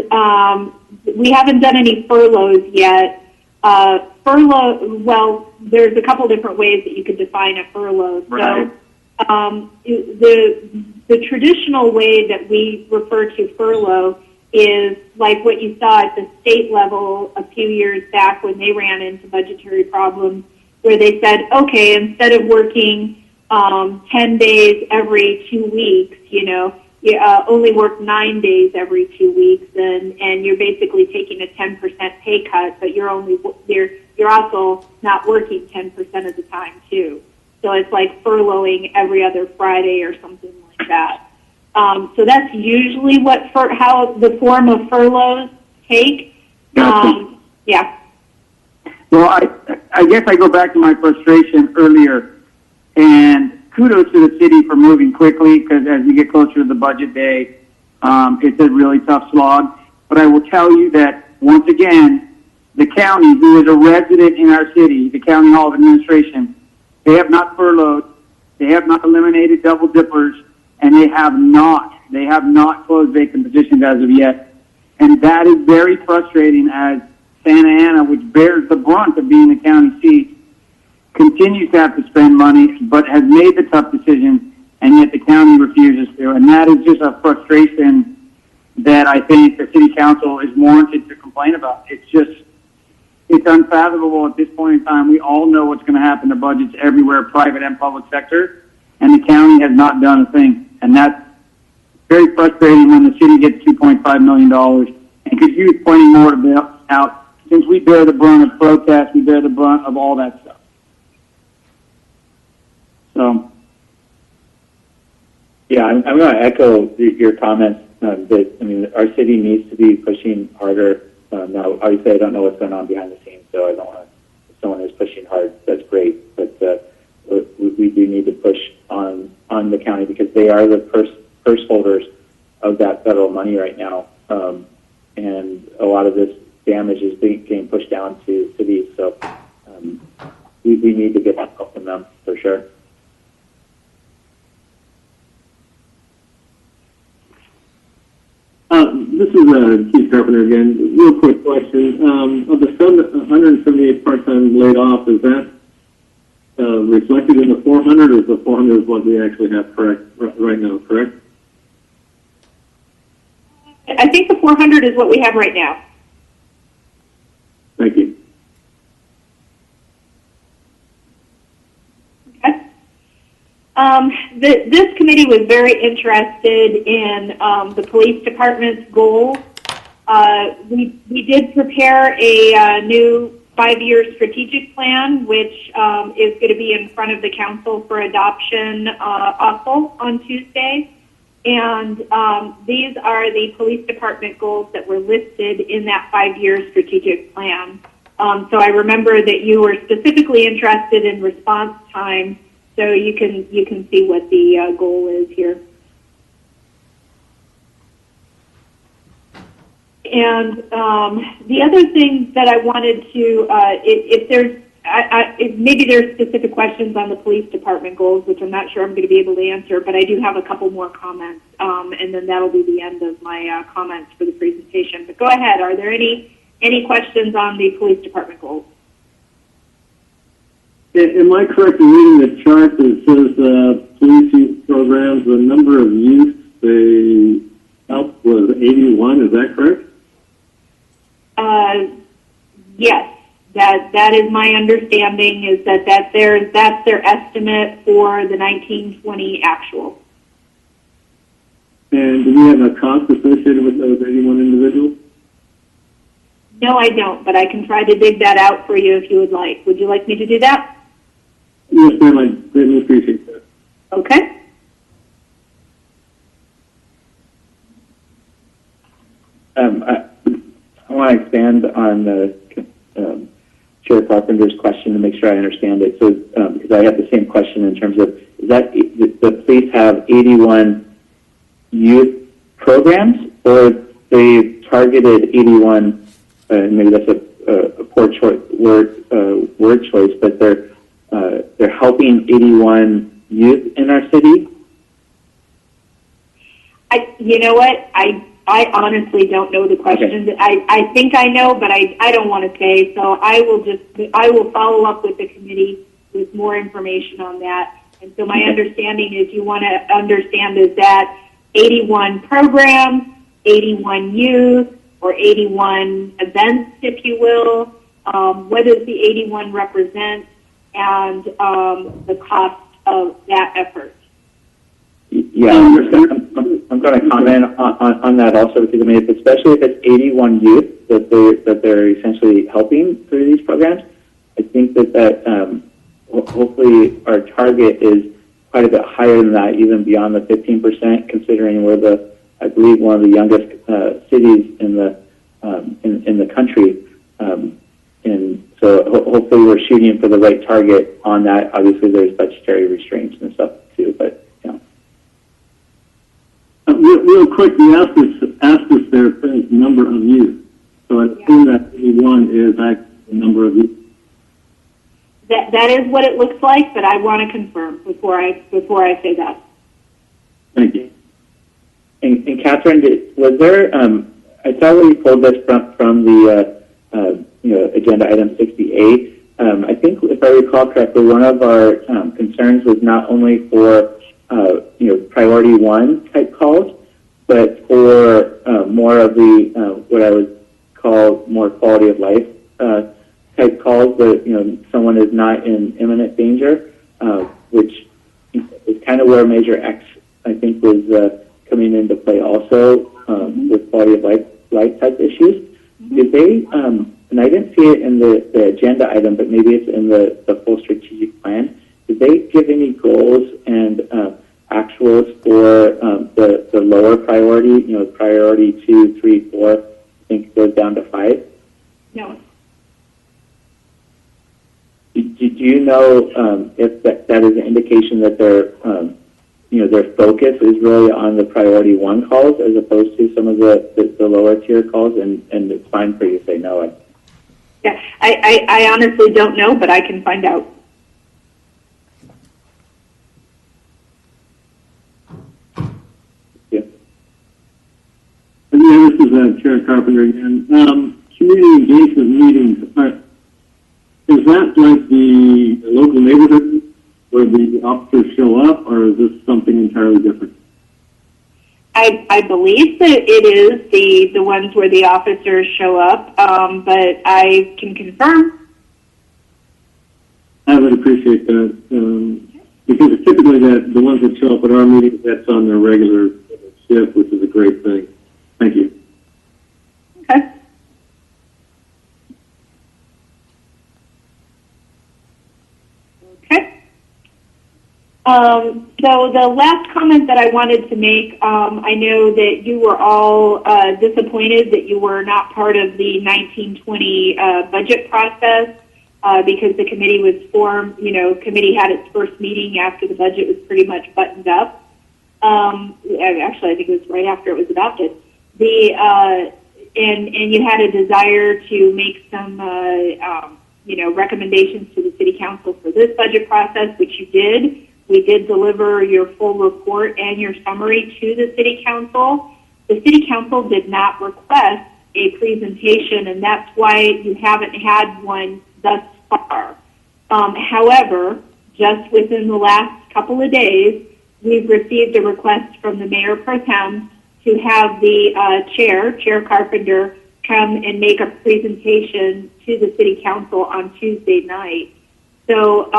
we haven't done any furloughs yet. Well, there's a couple different ways that you could define a furlough. Right. So the traditional way that we refer to furlough is like what you saw at the state level a few years back when they ran into budgetary problems, where they said, okay, instead of working 10 days every 2 weeks, you only work 9 days every 2 weeks, and you're basically taking a 10% pay cut, but you're also not working 10% of the time too. So it's like furloughing every other Friday or something like that. So that's usually how the form of furloughs take. Yeah. Well, I guess I go back to my frustration earlier, and kudos to the city for moving quickly, because as we get closer to the budget day, it's a really tough slog. But I will tell you that, once again, the county, who is a resident in our city, the County Hall of Administration, they have not furloughed, they have not eliminated double dippers, and they have not closed vacant positions as of yet. And that is very frustrating, as Santa Ana, which bears the brunt of being the county seat, continues to have to spend money, but has made the tough decision, and yet the county refuses to. And that is just a frustration that I think the city council is warranted to complain about. It's unfathomable at this point in time. We all know what's going to happen to budgets everywhere, private and public sector, and the county has not done a thing. And that's very frustrating when the city gets $2.5 million. And could you pointing more out, since we bear the brunt of protests, we bear the brunt of all that stuff. So. Yeah, I'm going to echo your comments that, our city needs to be pushing harder. Now, obviously, I don't know what's going on behind the scenes, so I don't want to, if someone is pushing hard, that's great. But we do need to push on the county, because they are the purse holders of that federal money right now. And a lot of this damage is being pushed down to cities. we need to get that help from them for sure. This is Keith Carpenter again. Real quick question. Of the 178 part-time laid off, is that reflected in the 400, or is the 400 is what we actually have correct right now, correct? I think the 400 is what we have right now. Thank you. Okay. This committee was very interested in the police department's goals. We did prepare a new 5-year strategic plan, which is going to be in front of the council for adoption also on Tuesday. And these are the police department goals that were listed in that 5-year strategic plan. So I remember that you were specifically interested in response time, so you can see what the goal is here. And the other thing that I wanted to, if there's, maybe there's specific questions on the police department goals, which I'm not sure I'm going to be able to answer, but I do have a couple more comments, and then that'll be the end of my comments for the presentation. But go ahead. Are there any questions on the police department goals? Am I correct in reading the chart that says police youth programs, the number of youth they helped was 81? Is that correct? Yes. That is my understanding, is that's their estimate for the 1920 actual. And do we have a cost associated with those 81 individuals? No, I don't, but I can try to dig that out for you if you would like. Would you like me to do that? Yes, ma'am. I greatly appreciate that. Okay. I want to expand on the Chair Carpenter's question to make sure I understand it. So, because I have the same question in terms of, is that the police have 81 youth programs, or they targeted 81? Maybe that's a poor choice, word choice, but they're helping 81 youth in our city. You know what? I honestly don't know the question. Okay. I think I know, but I don't want to say. So I will follow up with the committee with more information on that. And so my understanding is you want to understand is that 81 programs, 81 youth, or 81 events, if you will. What does the 81 represent, and the cost of that effort? Yeah, I'm going to comment on that also, because I mean, especially if it's 81 youth that they're essentially helping through these programs, I think that hopefully our target is quite a bit higher than that, even beyond the 15%, considering we're I believe one of the youngest cities in the country, and so hopefully we're shooting for the right target on that. Obviously, there's budgetary restraints and stuff too, but. Real quick, you asked us their number of youth. So I assume that 81 is actually the number of youth. That is what it looks like, but I want to confirm before I say that. Thank you. And Catherine, was there? I saw where you pulled this from the agenda item 68. I think if I recall correctly, one of our concerns was not only for priority 1 type calls, but for more of the what I would call more quality of life type calls, that someone is not in imminent danger, which is kind of where Measure X I think was coming into play also with quality of life type issues. Did they? And I didn't see it in the agenda item, but maybe it's in the full strategic plan. Did they give any goals and actuals for the lower priority, priority 2, 3, 4, I think goes down to 5? No. Do you know if that is an indication that their focus is really on the priority 1 calls as opposed to some of the lower tier calls? And it's fine for you to say no. Yeah, I honestly don't know, but I can find out. Yeah, this is Chair Carpenter again. Community engagement meetings, is that like the local neighborhood where the officers show up, or is this something entirely different? I believe that it is the ones where the officers show up, but I can confirm. I would appreciate that, because typically the ones that show up at our meetings, that's on their regular shift, which is a great thing. Thank you. Okay. Okay. So the last comment that I wanted to make, I know that you were all disappointed that you were not part of the 1920 budget process because the committee was formed. Committee had its first meeting after the budget was pretty much buttoned up. Actually, I think it was right after it was adopted. And you had a desire to make some recommendations to the city council for this budget process, which you did. We did deliver your full report and your summary to the city council. The city council did not request a presentation, and that's why you haven't had one thus far. However, just within the last couple of days, we've received a request from the mayor pro tem to have the Chair Carpenter, come and make a presentation to the city council on Tuesday night. So,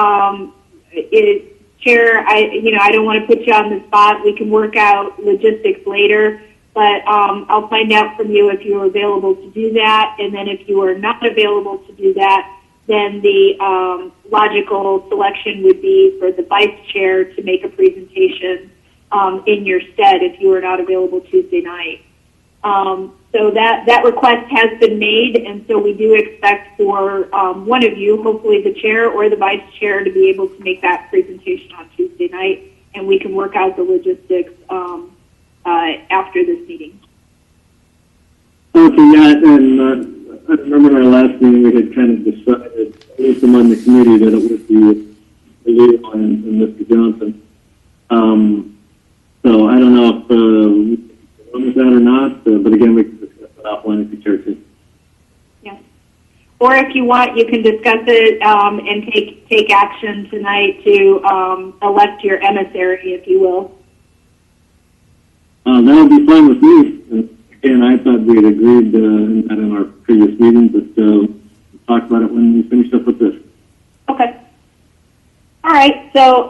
Chair, I don't want to put you on the spot. We can work out logistics later, but I'll find out from you if you're available to do that. And then if you are not available to do that, then the logical selection would be for the vice chair to make a presentation in your stead if you are not available Tuesday night. So that request has been made, and so we do expect for one of you, hopefully the chair or the vice chair, to be able to make that presentation on Tuesday night, and we can work out the logistics after this meeting. Okay, yeah, and I remember in our last meeting we had kind of decided, at least among the committee, that it would be Leo and Mr. Johnson. So I don't know if we can go with that or not, but again, we can discuss it offline if you care to. Yes. Or if you want, you can discuss it and take action tonight to elect your emissary, if you will. That would be fine with me. Again, I thought we had agreed in our previous meetings, but we'll talk about it when we finish up with this. Okay. All right, so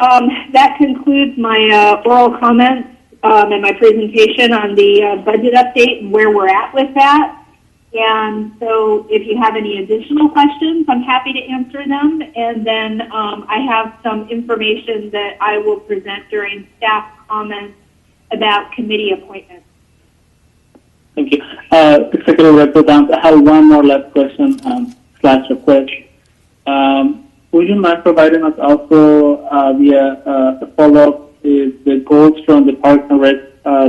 that concludes my oral comments and my presentation on the budget update and where we're at with that. And so if you have any additional questions, I'm happy to answer them. And then I have some information that I will present during staff comments about committee appointments. Thank you. Executive Representative, I have one more last question / request. Would you mind providing us also the follow-up is the goals from the Parks and Rec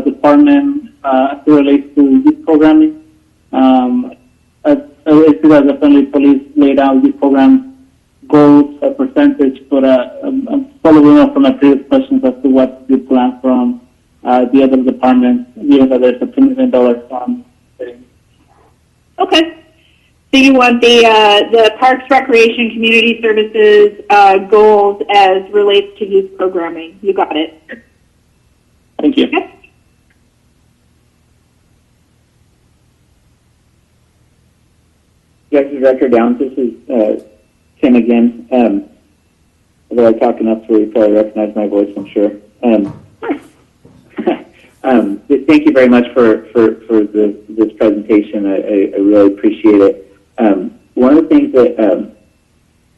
department as it relates to youth programming? I see that definitely police laid out youth program goals, a percentage, but I'm following up from my previous questions as to what the plan from the other departments, given that there's a $2 million fund. Okay. So you want the Parks, Recreation, Community Services goals as relates to youth programming. You got it. Thank you. Okay. Executive Director Downs, this is Tim again. Although I talk enough so you probably recognize my voice, I'm sure. Thank you very much for this presentation. I really appreciate it. One of the things that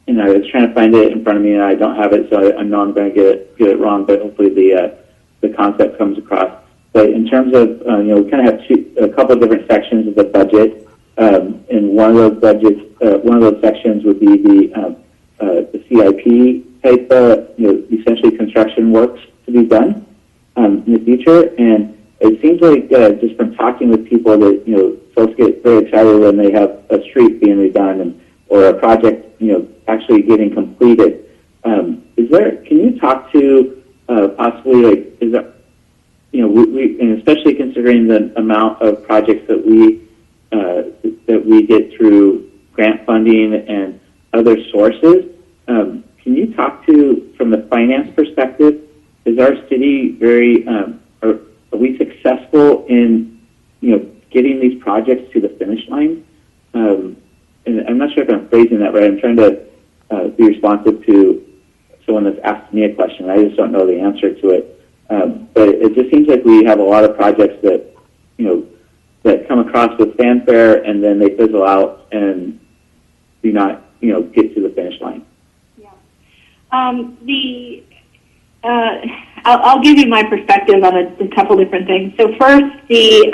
I was trying to find it in front of me, and I don't have it, so I know I'm going to get it wrong. But hopefully the concept comes across. But in terms of we kind of have a couple of different sections of the budget. And one of those budgets, one of those sections would be the CIP type, essentially construction works to be done in the future. And it seems like just from talking with people that folks get very excited when they have a street being redone or a project actually getting completed. Can you talk to possibly and especially considering the amount of projects that we get through grant funding and other sources, can you talk to, from the finance perspective, is our city very, are we successful in, getting these projects to the finish line? And I'm not sure if I'm phrasing that right. I'm trying to be responsive to someone that's asked me a question. I just don't know the answer to it. But it just seems like we have a lot of projects that, that come across with fanfare and then they fizzle out and do not, get to the finish line. Yeah. I'll give you my perspective on a couple different things. So first, a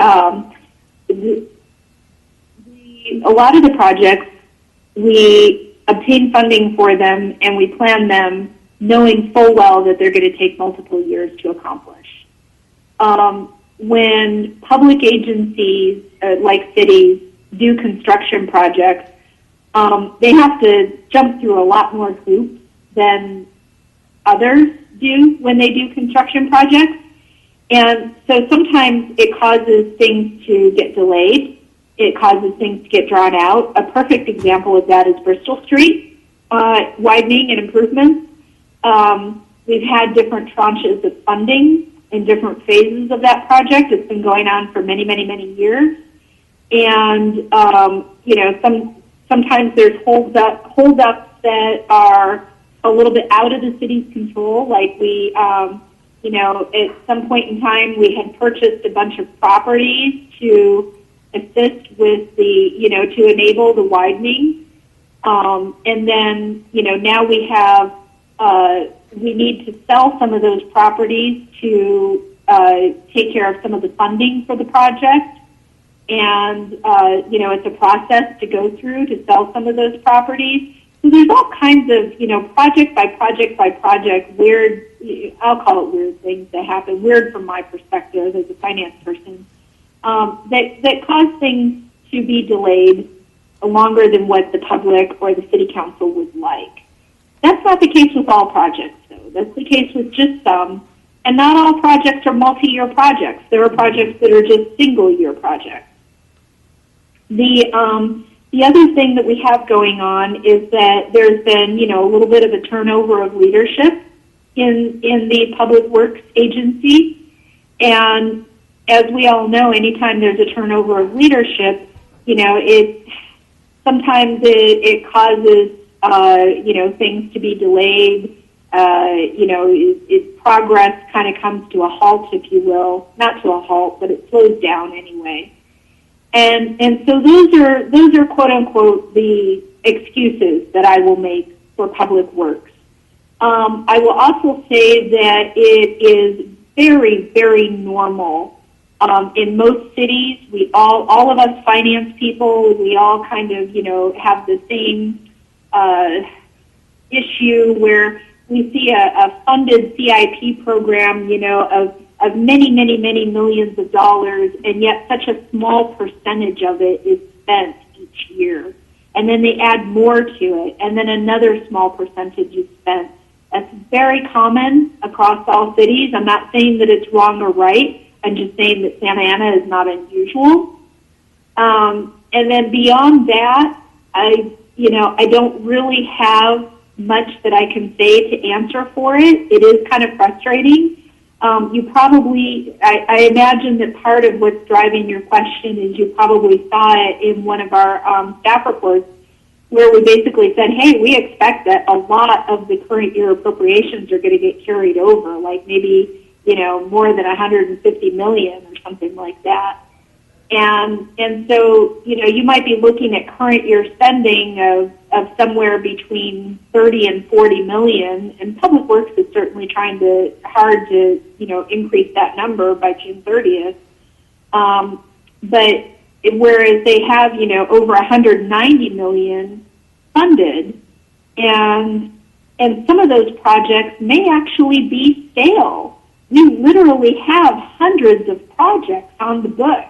lot of the projects, we obtain funding for them and we plan them knowing full well that they're going to take multiple years to accomplish. When public agencies like cities do construction projects, they have to jump through a lot more hoops than others do when they do construction projects. And so sometimes it causes things to get delayed. It causes things to get drawn out. A perfect example of that is Bristol Street widening and improvements. We've had different tranches of funding in different phases of that project. It's been going on for many, many, many years. And, sometimes there's holdups that are a little bit out of the city's control. Like we, at some point in time, we had purchased a bunch of properties to assist with to enable the widening. And then, now we have, we need to sell some of those properties to take care of some of the funding for the project. And, it's a process to go through to sell some of those properties. So there's all kinds of, project by project by project, weird, I'll call it weird things that happen, weird from my perspective as a finance person, that cause things to be delayed longer than what the public or the city council would like. That's not the case with all projects, though. That's the case with just some. And not all projects are multi-year projects. There are projects that are just single-year projects. The other thing that we have going on is that there's been, a little bit of a turnover of leadership in the Public Works Agency. And as we all know, anytime there's a turnover of leadership, sometimes it causes, things to be delayed. Progress kind of comes to a halt, if you will. Not to a halt, but it slows down anyway. And so those are quote unquote the excuses that I will make for Public Works. I will also say that it is very, very normal. In most cities, we all of us finance people, we all kind of, have the same issue where we see a funded CIP program, of many, many, many millions of dollars, and yet such a small percentage of it is spent each year. And then they add more to it, and then another small percentage is spent. That's very common across all cities. I'm not saying that it's wrong or right. I'm just saying that Santa Ana is not unusual. And then beyond that, I don't really have much that I can say to answer for it. It is kind of frustrating. You probably, I imagine that part of what's driving your question is you probably saw it in one of our staff reports where we basically said, hey, we expect that a lot of the current year appropriations are going to get carried over, like maybe, more than 150 million or something like that. And so, you might be looking at current year spending of somewhere between 30 and 40 million, and Public Works is certainly trying hard to increase that number by June 30th. But whereas they have, over 190 million funded, and some of those projects may actually be stale. We literally have hundreds of projects on the books.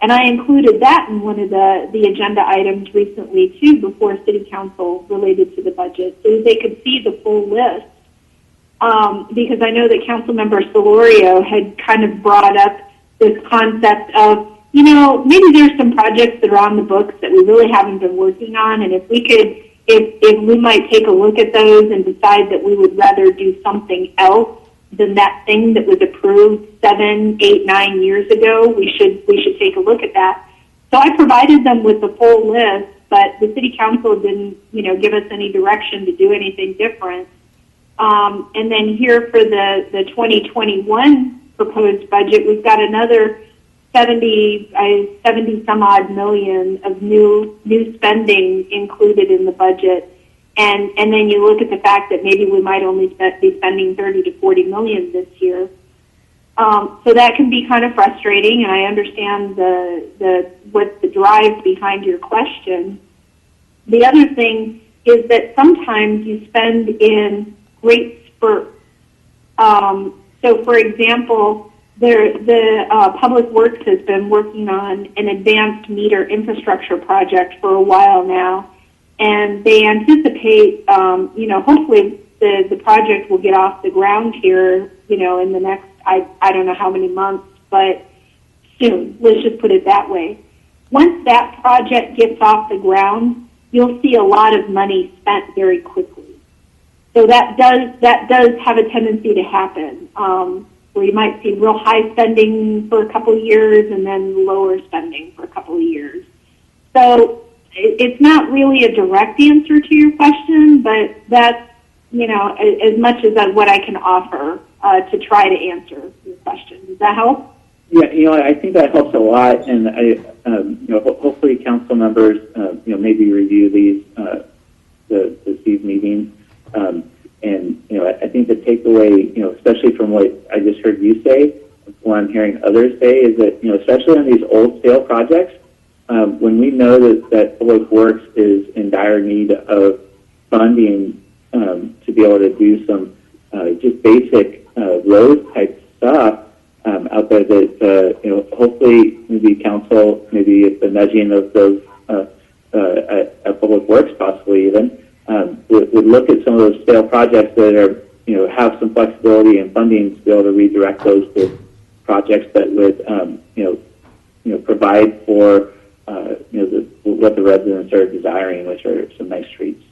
And I included that in one of the agenda items recently, too, before City Council related to the budget, so they could see the full list. because I know that Councilmember Solorio had kind of brought up this concept of, you know, maybe there's some projects that are on the books that we really haven't been working on, and if we could, if we might take a look at those and decide that we would rather do something else than that thing that was approved 7, 8, 9 years ago, we should take a look at that. So I provided them with the full list, but the city council didn't, you know, give us any direction to do anything different. And then here for the 2021 proposed budget, we've got another 70 some odd million of new spending included in the budget. And then you look at the fact that maybe we might only be spending 30 to 40 million this year. So that can be kind of frustrating, and I understand what's the drive behind your question. The other thing is that sometimes you spend in great spurts. So, for example, the Public Works has been working on an advanced meter infrastructure project for a while now, and they anticipate, you know, hopefully the project will get off the ground here, you know, in the next, I don't know how many months, but soon. Let's just put it that way. Once that project gets off the ground, you'll see a lot of money spent very quickly. So that does have a tendency to happen, where you might see real high spending for a couple of years and then lower spending for a couple of years. So it's not really a direct answer to your question, but that's, you know, as much as what I can offer to try to answer your question. Does that help? Yeah, you know, I think that helps a lot, and you know, hopefully council members, you know, maybe review these meetings, and you know, I think the takeaway, you know, especially from what I just heard you say, what I'm hearing others say, is that, you know, especially on these old scale projects, when we know that Public Works is in dire need of funding to be able to do some just basic road type stuff out there, that you know, hopefully maybe council, maybe the nudging of those at Public Works possibly even would look at some of those scale projects that are, you know, have some flexibility and funding to be able to redirect those to projects that would you know provide for you know what the residents are desiring, which are some nice streets.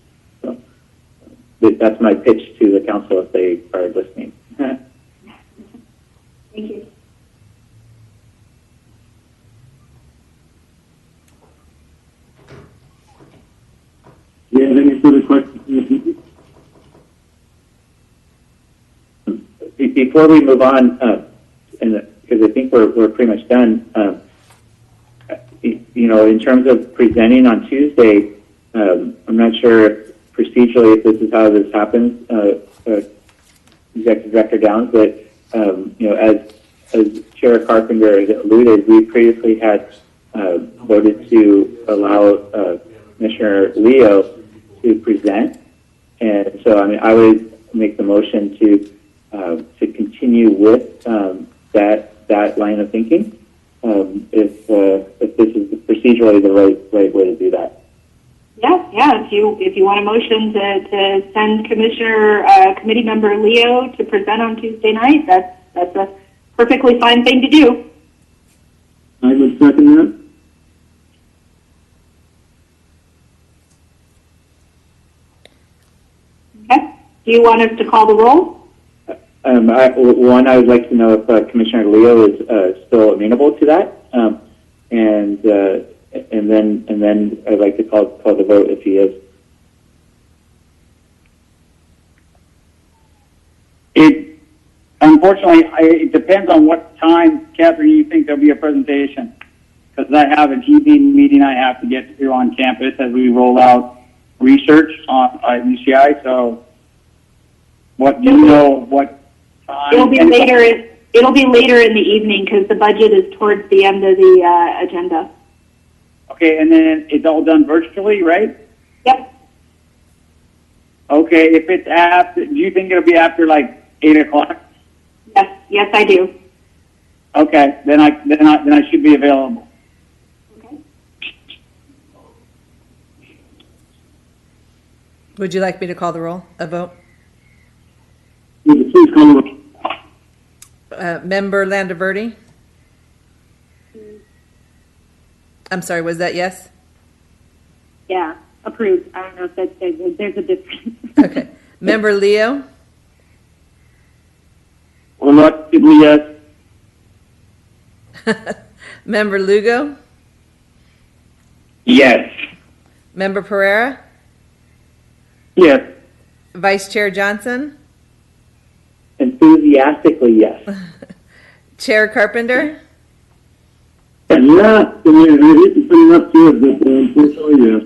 So that's my pitch to the council if they are listening. Thank you. Do you have any further questions? Before we move on, and because I think we're pretty much done, you know, in terms of presenting on Tuesday, I'm not sure if procedurally if this is how this happens, Executive Director Downs, but you know, as Chair Carpenter has alluded, we previously had voted to allow Commissioner Leo to present, and so I mean I would make the motion to continue with that line of thinking, if this is procedurally the right way to do that. Yeah. If you want a motion to send Committee Member Leo to present on Tuesday night, that's a perfectly fine thing to do. I would second that. Okay. Do you want us to call the roll? I would like to know if Commissioner Leo is still amenable to that, and then I'd like to call the vote if he is. Unfortunately, it depends on what time, Catherine, you think there'll be a presentation, because I have an evening meeting I have to get to on campus as we roll out research on UCI. So, what do you know? What time? It'll be later. It'll be later in the evening because the budget is towards the end of the agenda. Okay, and then it's all done virtually, right? Yep. Okay, if it's after, do you think it'll be after like 8 o'clock? Yes, I do. Okay, then I should be available. Okay. Would you like me to call the roll, a vote? With please call the roll. Member Landaverde? I'm sorry, was that yes? Yeah, approved. I don't know if that's, there's a difference. Okay. Member Leo? Reluctantly, yes. Member Lugo? Yes. Member Pereira? Yes. Vice Chair Johnson? Enthusiastically, yes. Chair Carpenter? Yeah, I hate to put it up to it, but unfortunately, yes.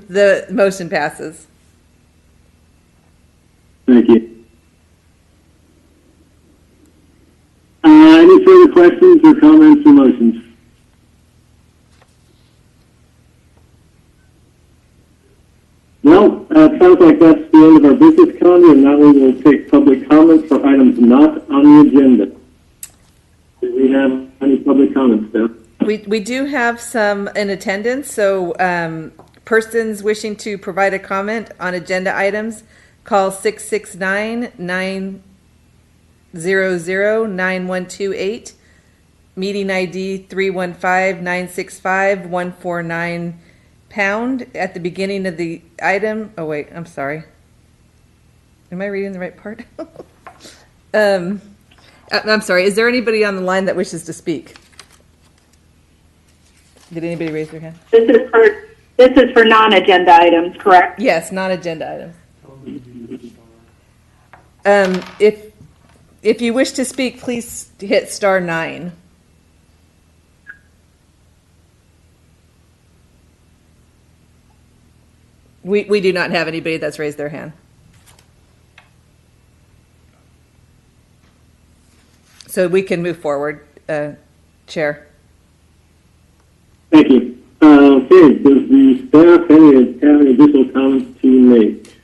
The motion passes. Thank you. Any further questions or comments or motions? Well, it sounds like that's the end of our business calendar, and now we will take public comments for items not on the agenda. Do we have any public comments, Steph? We do have some in attendance, so persons wishing to provide a comment on agenda items, call 669-900-9128, meeting ID 315-965-149 pound at the beginning of the item. Oh wait, I'm sorry. Am I reading the right part? I'm sorry. Is there anybody on the line that wishes to speak? Did anybody raise their hand? This is for non-agenda items, correct? Yes, non-agenda items. If you wish to speak, please hit *9. We do not have anybody that's raised their hand. So we can move forward, Chair. Thank you. Okay, does the staff have any additional comments to make?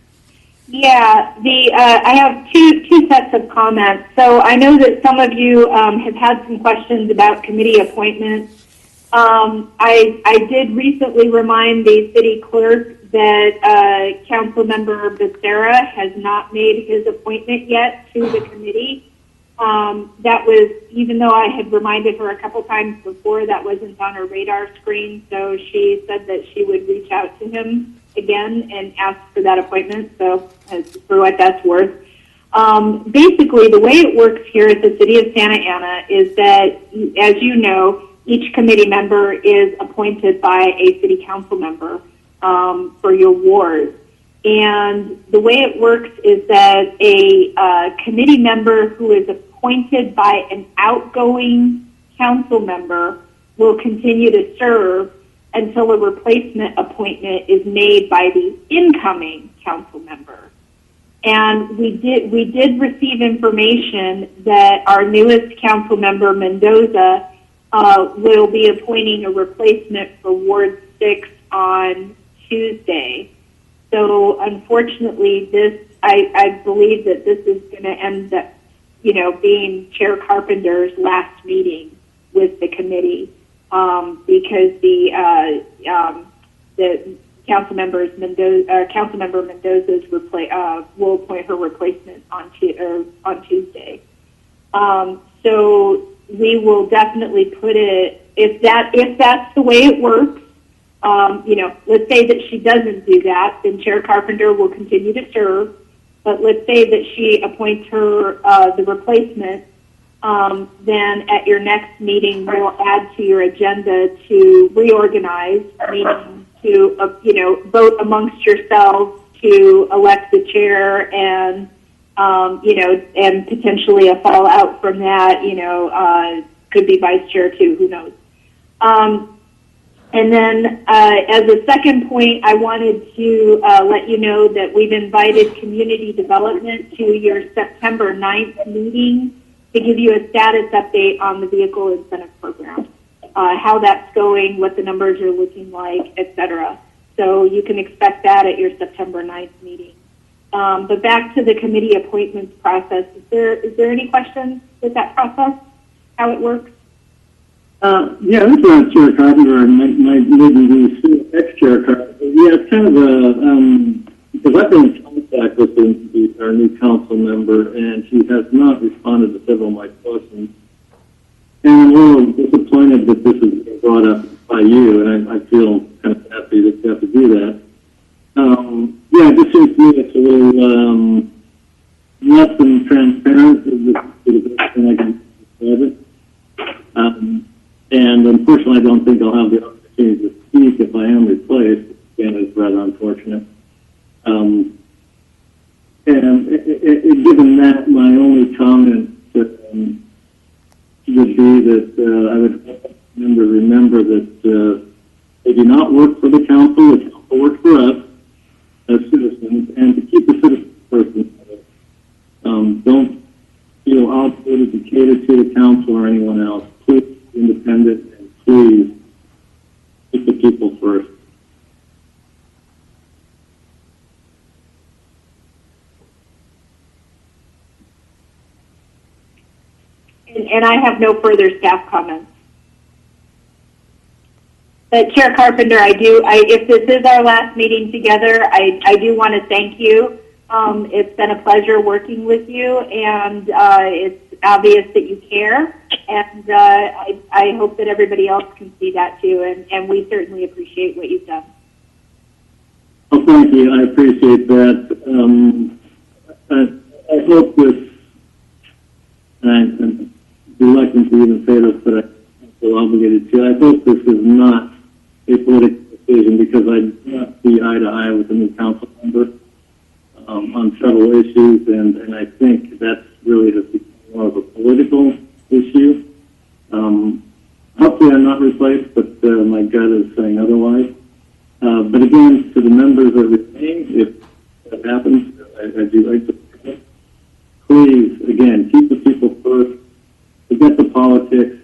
Yeah, I have two sets of comments. So I know that some of you have had some questions about committee appointments. I did recently remind the city clerk that Councilmember Becerra has not made his appointment yet to the committee. That was, even though I had reminded her a couple times before, that wasn't on her radar screen. So she said that she would reach out to him again and ask for that appointment. So for what that's worth. Basically, the way it works here at the City of Santa Ana is that, as you know, each committee member is appointed by a city council member for your ward. And the way it works is that a committee member who is appointed by an outgoing council member will continue to serve until a replacement appointment is made by the incoming council member. And we did receive information that our newest council member, Mendoza, will be appointing a replacement for Ward 6 on Tuesday. So unfortunately, I believe that this is going to end up, being Chair Carpenter's last meeting with the committee, because the Councilmember Mendoza's will appoint her replacement on Tuesday. So we will definitely put it, if that's the way it works. Let's say that she doesn't do that, then Chair Carpenter will continue to serve. But let's say that she appoints her the replacement, then at your next meeting, we'll add to your agenda to reorganize, meaning to vote amongst yourselves to elect the chair, and and potentially a fallout from that. Could be vice chair too. Who knows? And then as a second point, I wanted to let you know that we've invited community development to your September 9th meeting to give you a status update on the vehicle incentive program, how that's going, what the numbers are looking like, et cetera. So you can expect that at your September 9th meeting. But back to the committee appointments process, is there any questions with that process, how it works? Yeah, this is Chair Carpenter, and maybe the ex-Chair Carpenter. Yeah, it's kind of because I've been told back listening to our new council member, and she has not responded to several of my questions. And I'm a little disappointed that this is being brought up by you, and I feel kind of happy that you have to do that. Yeah, it just seems to me it's a little less than transparent. Is the best thing I can describe it. And unfortunately, I don't think I'll have the opportunity to speak if I am replaced. Again, it's rather unfortunate. And given that, my only comment would be that I would remember that they do not work for the council works for us as citizens, and to keep the citizens first. Don't feel obligated to cater to the council or anyone else. Please be independent, and please keep the people first. And I have no further staff comments. But Chair Carpenter, if this is our last meeting together, I do want to thank you. It's been a pleasure working with you, and it's obvious that you care. And I hope that everybody else can see that too. And we certainly appreciate what you've done. Well, thank you. I appreciate that. I hope this, and I'm reluctant to even say this, but I feel obligated to. I hope this is not a political decision, because I do not see eye to eye with the new council member on several issues, and I think that's really just more of a political issue. Hopefully I'm not replaced, but my gut is saying otherwise. But again, to the members that remain, if that happens, I do like to please, again, keep the people first, forget the politics,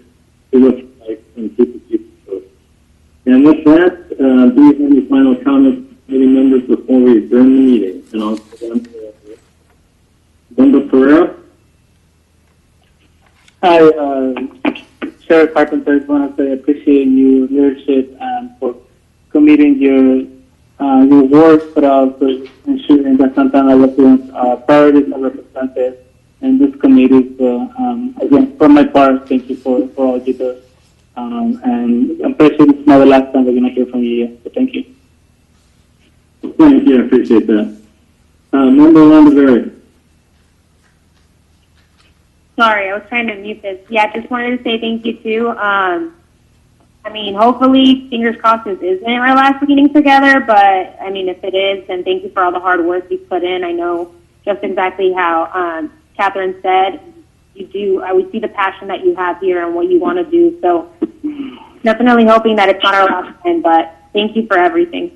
do what's right, and keep the people first. And with that, do you have any final comments, committee members, before we adjourn the meeting? And I'll go down to Linda Pereira. Hi, Chair Carpenter. I want to say I appreciate your leadership and for committing your work, but also ensuring that Santana represents priorities are represented in this committee. So, again, for my part, thank you for all you do. And I'm pretty sure this is not the last time we're going to hear from you. So thank you. Thank you. I appreciate that. Member Landaveri. Sorry, I was trying to mute this. Yeah, just wanted to say thank you too. I mean, hopefully, fingers crossed, this isn't our last meeting together, but I mean, if it is, then thank you for all the hard work you've put in. I know just exactly how Catherine said, I would see the passion that you have here and what you want to do. So definitely hoping that it's not our last time, but thank you for everything.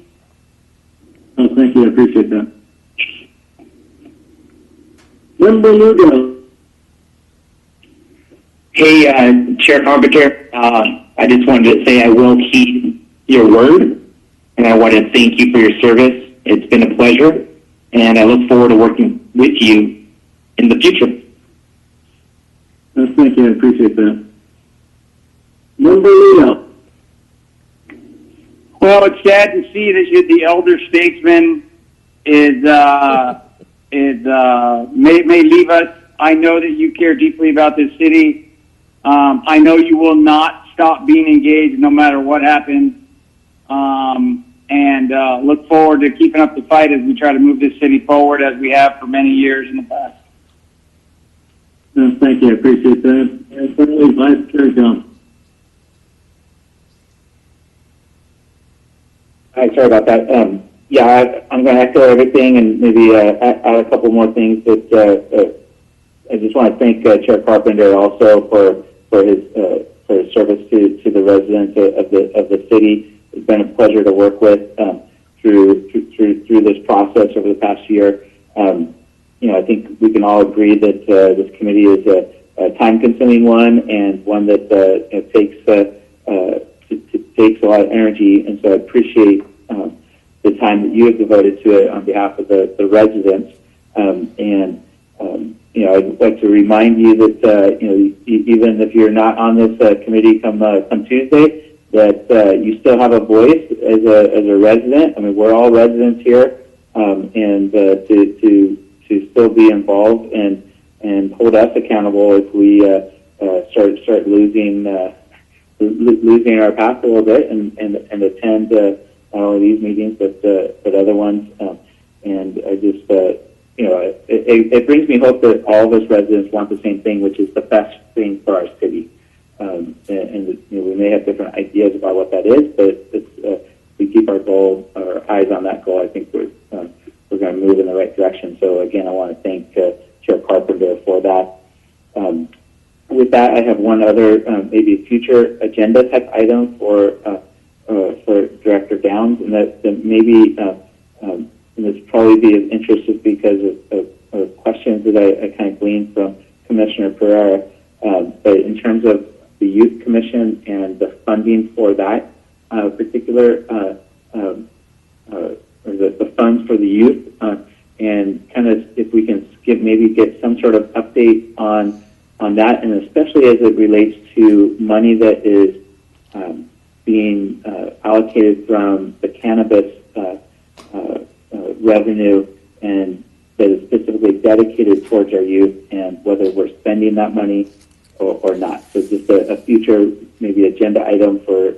Oh, thank you. I appreciate that. Member Lugo. Hey, Chair Carpenter, I just wanted to say I will keep your word, and I want to thank you for your service. It's been a pleasure, and I look forward to working with you in the future. Thank you. I appreciate that. Member Leo. Well, it's sad to see that the elder statesman may leave us. I know that you care deeply about this city. I know you will not stop being engaged no matter what happens. And look forward to keeping up the fight as we try to move this city forward as we have for many years in the past. Thank you. I appreciate that. And certainly, Vice Chair Johnson. Hi, sorry about that. Yeah, I'm going to echo everything and maybe add a couple more things. That I just want to thank Chair Carpenter also for his service to the residents of the city. It's been a pleasure to work with through this process over the past year. I think we can all agree that this committee is a time-consuming one and one that takes a lot of energy. And so I appreciate the time that you have devoted to it on behalf of the residents. I'd like to remind you that even if you're not on this committee come Tuesday, that you still have a voice as a resident. I mean, we're all residents here, and to still be involved and hold us accountable if we start losing our path a little bit and attend not only these meetings but other ones. And I just it brings me hope that all of us residents want the same thing, which is the best thing for our city. And we may have different ideas about what that is, but it's, we keep our eyes on that goal. I think we're going to move in the right direction. So again, I want to thank Chair Carpenter for that. With that, I have one other maybe future agenda type item for Director Downs, and that maybe and this probably be of interest just because of questions that I kind of gleaned from Commissioner Pereira. But in terms of the Youth Commission and the funding for that particular, or the funds for the youth, and kind of if we can maybe get some sort of update on that, and especially as it relates to money that is being allocated from the cannabis revenue and that is specifically dedicated towards our youth, and whether we're spending that money or not. So just a future maybe agenda item for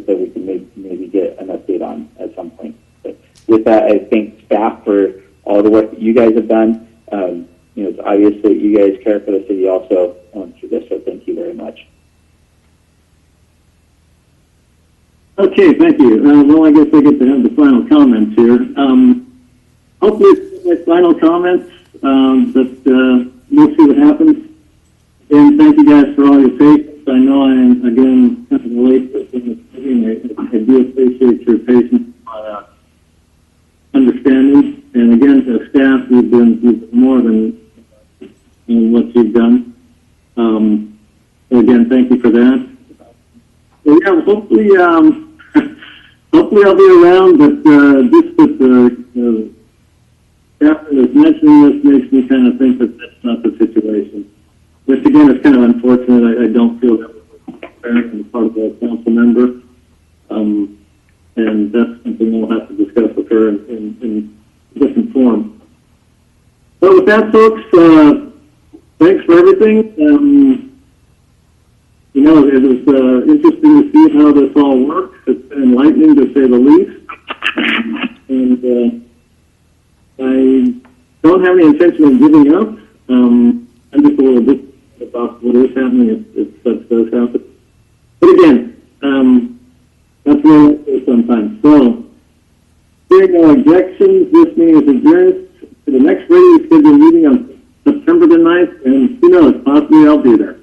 that we can maybe get an update on at some point. But with that, I thank staff for all the work that you guys have done. It's obvious that you guys care for the city also through this, so thank you very much. Okay, thank you. Well, I guess I get to have the final comments here. Hopefully, my final comments, but we'll see what happens. And thank you guys for all your patience. I know I am, again, kind of late in this meeting. I do appreciate your patience on understanding. And again, to staff, you've been more than what you've done. So again, thank you for that. So yeah, hopefully, hopefully I'll be around, but just that the captain is mentioning this makes me kind of think that that's not the situation. Which again is kind of unfortunate. I don't feel that was fair on the part of the council member. And that's something we'll have to discuss with her in different form. So with that, folks, thanks for everything. It was interesting to see how this all works. It's been enlightening, to say the least. And I don't have any intention of giving up. I'm just a little bit about what is happening if such does happen. But again, that's where it is sometimes. So, hearing no objections, this meeting is adjourned to the next regularly scheduled meeting on September the 9th, and who knows, possibly I'll be there.